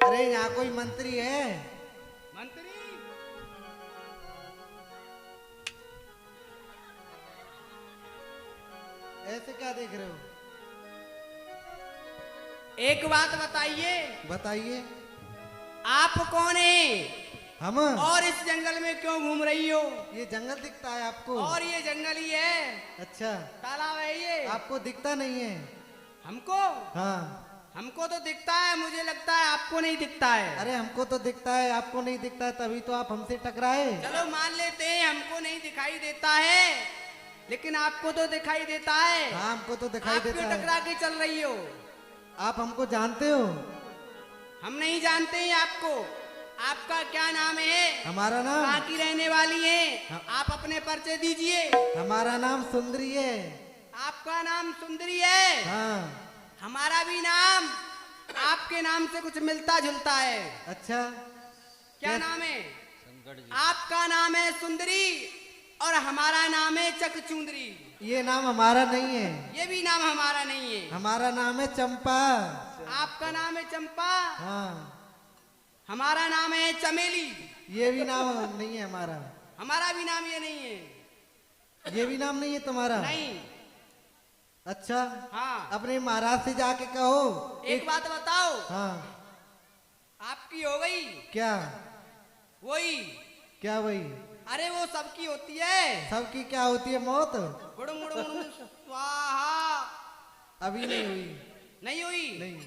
अरे यहाँ कोई मंत्री है? मंत्री ऐसे क्या देख रहे हो? एक बात बताइए, बताइए। आप कौन है हम? और इस जंगल में क्यों घूम रही हो? ये जंगल दिखता है आपको? और ये जंगल ही है, अच्छा, तालाब है ये। आपको दिखता नहीं है? हमको हाँ। हमको तो दिखता है, मुझे लगता है आपको नहीं दिखता है। अरे हमको तो दिखता है, आपको नहीं दिखता है, तभी तो आप हमसे टकराए। चलो मान लेते हैं हमको नहीं दिखाई देता है, लेकिन आपको तो दिखाई देता है। हाँ, हमको तो दिखाई आप देता क्यों है। टकरा के चल रही हो? आप हमको जानते हो? हम नहीं जानते हैं आपको। आपका क्या नाम है? हमारा नाम? कहाँ की रहने वाली है? हाँ। आप अपने परिचय दीजिए। हमारा नाम सुंदरी है। आपका नाम सुंदरी है? हाँ। हमारा भी नाम आपके नाम से कुछ मिलता जुलता है। अच्छा, क्या नाम है? आपका नाम है सुंदरी और हमारा नाम है चकचुंदरी। ये नाम हमारा नहीं है। ये भी नाम हमारा नहीं है। हमारा नाम है चंपा। आपका नाम है चंपा, हाँ। हमारा नाम है चमेली। ये भी नाम नहीं है हमारा। हमारा भी नाम ये नहीं है। ये भी नाम नहीं है तुम्हारा? नहीं। अच्छा, हाँ। अपने महाराज से जाके कहो। एक बात बताओ, हाँ। आपकी हो गई? क्या? वही। क्या वही? अरे वो सबकी होती है। सबकी क्या होती है? मौत। गुड़ मुड़ मुड़ स्वाहा। अभी नहीं हुई। नहीं हुई? नहीं।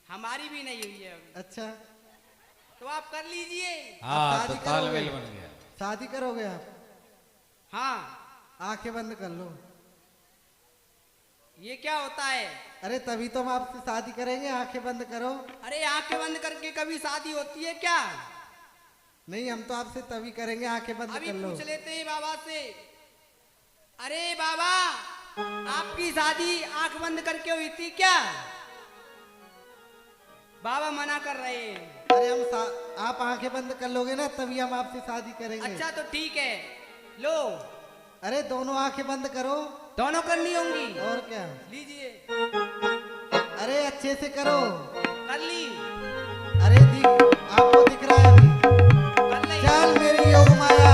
हमारी भी नहीं हुई है अभी। अच्छा, तो आप कर लीजिए। हाँ, शादी तो तालमेल करोगे? बन गया। शादी करोगे आप? हाँ। आंखें बंद कर लो। ये क्या होता है? अरे तभी तो हम आपसे शादी करेंगे। आंखें बंद करो। अरे आंखें बंद करके कभी शादी होती है क्या? नहीं, हम तो आपसे तभी करेंगे। आंखें बंद अभी कर लो। पूछ लेते हैं बाबा से। अरे बाबा, आपकी शादी आंख बंद करके हुई थी क्या? बाबा मना कर रहे हैं। अरे आप आंखें बंद कर लोगे ना, तभी हम आपसे शादी करेंगे। अच्छा तो ठीक है, लो। अरे दोनों आंखें बंद करो। दोनों करनी होंगी? और क्या? लीजिए। अरे अच्छे से करो। कर ली? अरे आपको दिख रहा है अभी? कर ली? चल मेरी योग माया।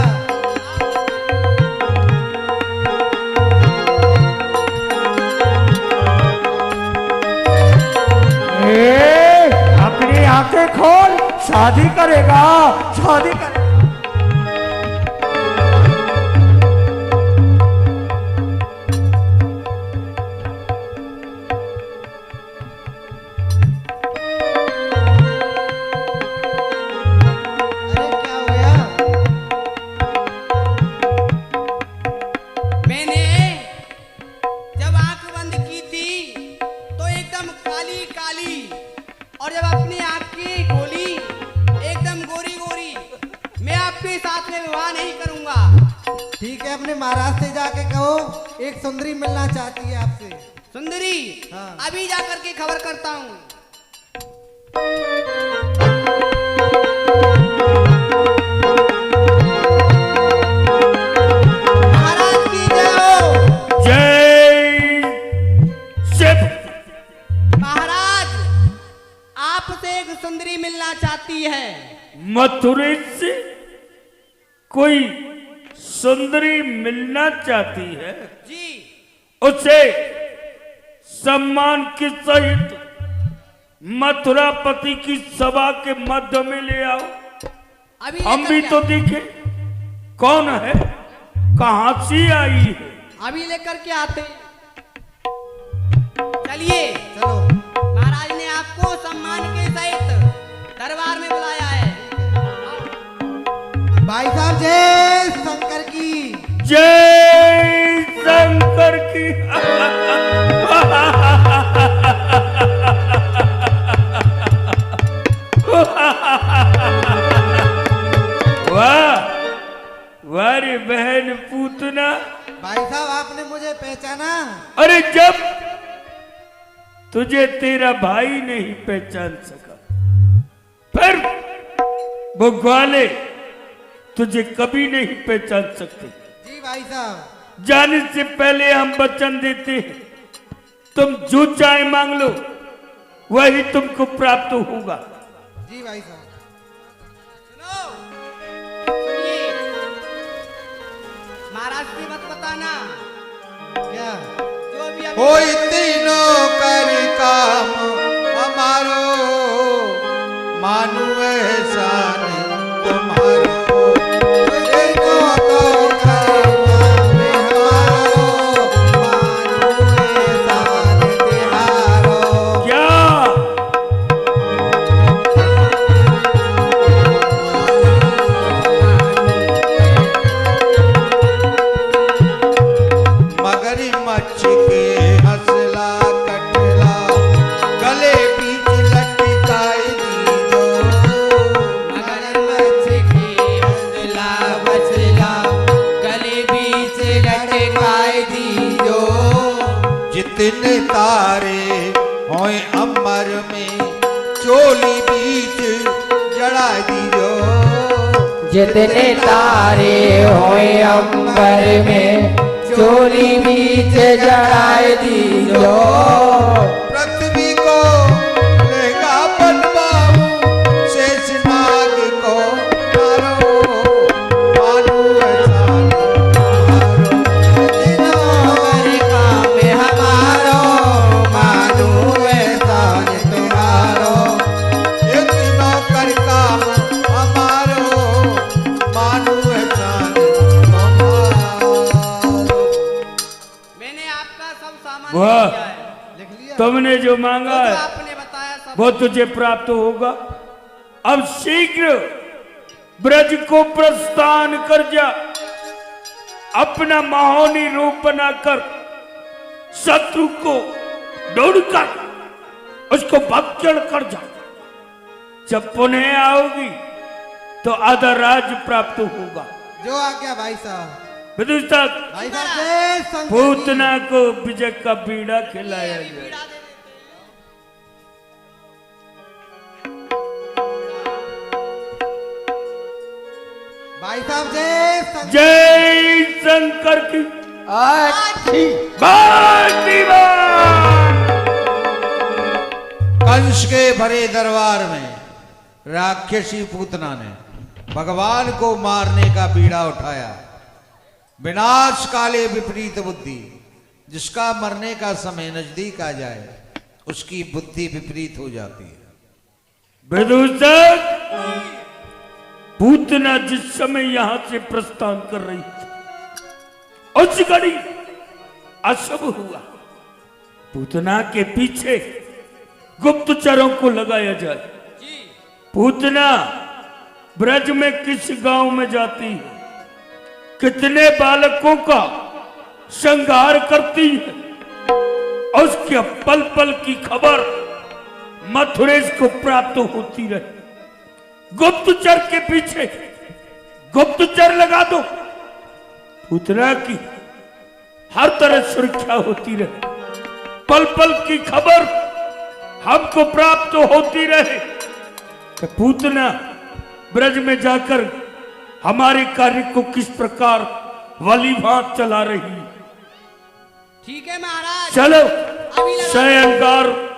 अपनी आंखें खोल, शादी करेगा, शादी करेगा। अरे क्या हो गया? परवाह नहीं करूंगा। ठीक है, अपने महाराज से जाके कहो एक सुंदरी मिलना चाहती है आपसे। सुंदरी, हाँ। अभी जाकर के खबर करता हूँ। महाराज की जय हो। जय शिव। महाराज, आपसे एक सुंदरी मिलना चाहती है। मथुरा से कोई सुंदरी मिलना चाहती है? जी। उसे सम्मान के सहित मथुरापति की सभा के मध्य में ले आओ। अभी हम भी लेकर तो देखें कौन है, कहां से आई है। अभी लेकर के आते हैं। चलिए, चलो। महाराज ने आपको सम्मान के सहित दरबार में बुलाया है। भाई साहब जय शंकर की। जय शंकर की। वाह वाह रे बहन पूतना। भाई साहब आपने मुझे पहचाना? अरे जब तुझे तेरा भाई नहीं पहचान सका, फिर वो ग्वाले तुझे कभी नहीं पहचान सकते। जी भाई साहब। जाने से पहले हम वचन देते हैं, तुम जो चाहे मांग लो वही तुमको प्राप्त होगा। जी भाई साहब। सुनिए, महाराज की मत बताना। क्या? जो भी अभी होई तीनों कर काम हमारो, मानु एहसान तुम्हारो। तीनों तो कर काम हमारो, मानु एहसान तिहारो। क्या मगरमच्छ के हंसला कटला, गले बीच लटकाई दीजो। मगरमच्छ की हंसला बचला, गले बीच लटकाए दीजो। जितने तारे होए अमर में, चोली बीच जड़ा दीजो। जितने तारे होए अंबर में, चोली बीच जड़ाए दीजो। पृथ्वी को लेगा बनवाऊं, शेषनाग को मारो, मानो एहसान तुम्हारो। तीनों कर काम हमारो, मानो एहसान तुम्हारो। ये तीनों कर काम हमारो, मानो एहसान तुम्हारो। मैंने आपका सब सामान वाह। लिया है। लिख लिया? तुमने जो मांगा जो है आपने बताया सब। वो तुझे प्राप्त होगा। अब शीघ्र ब्रज को प्रस्थान कर जा। अपना महोनी रूप बनाकर शत्रु को दौड़कर उसको भक्षण कर जा। जब पुनः आओगी तो आधा राज्य प्राप्त होगा। जो आ गया भाई साहब। विदुषक, भाई साहब जय शंकर की। पूतना को विजय का बीड़ा खिलाया अभी जाए। पीड़ा दे देते भाई साहब जय शंकर। जय शंकर की। अच्छी। कंस के भरे दरबार में राक्षसी पूतना ने भगवान को मारने का बीड़ा उठाया। विनाश काले विपरीत बुद्धि, जिसका मरने का समय नजदीक आ जाए उसकी बुद्धि विपरीत हो जाती है। विदुषक, पूतना जिस समय यहां से प्रस्थान कर रही थी उस घड़ी अशुभ हुआ। पूतना के पीछे गुप्तचरों को लगाया जाए। पूतना ब्रज में किस गांव में जाती है, कितने बालकों का संहार करती है, उसके पल पल की खबर मथुरेश को प्राप्त होती रहे। गुप्तचर के पीछे गुप्तचर लगा दो, पूतना की हर तरह सुरक्षा होती रहे, पल पल की खबर हमको प्राप्त होती रहे कि पूतना ब्रज में जाकर हमारे कार्य को किस प्रकार वाली भात चला रही। ठीक है महाराज। चलो अभी लगा- शयनगार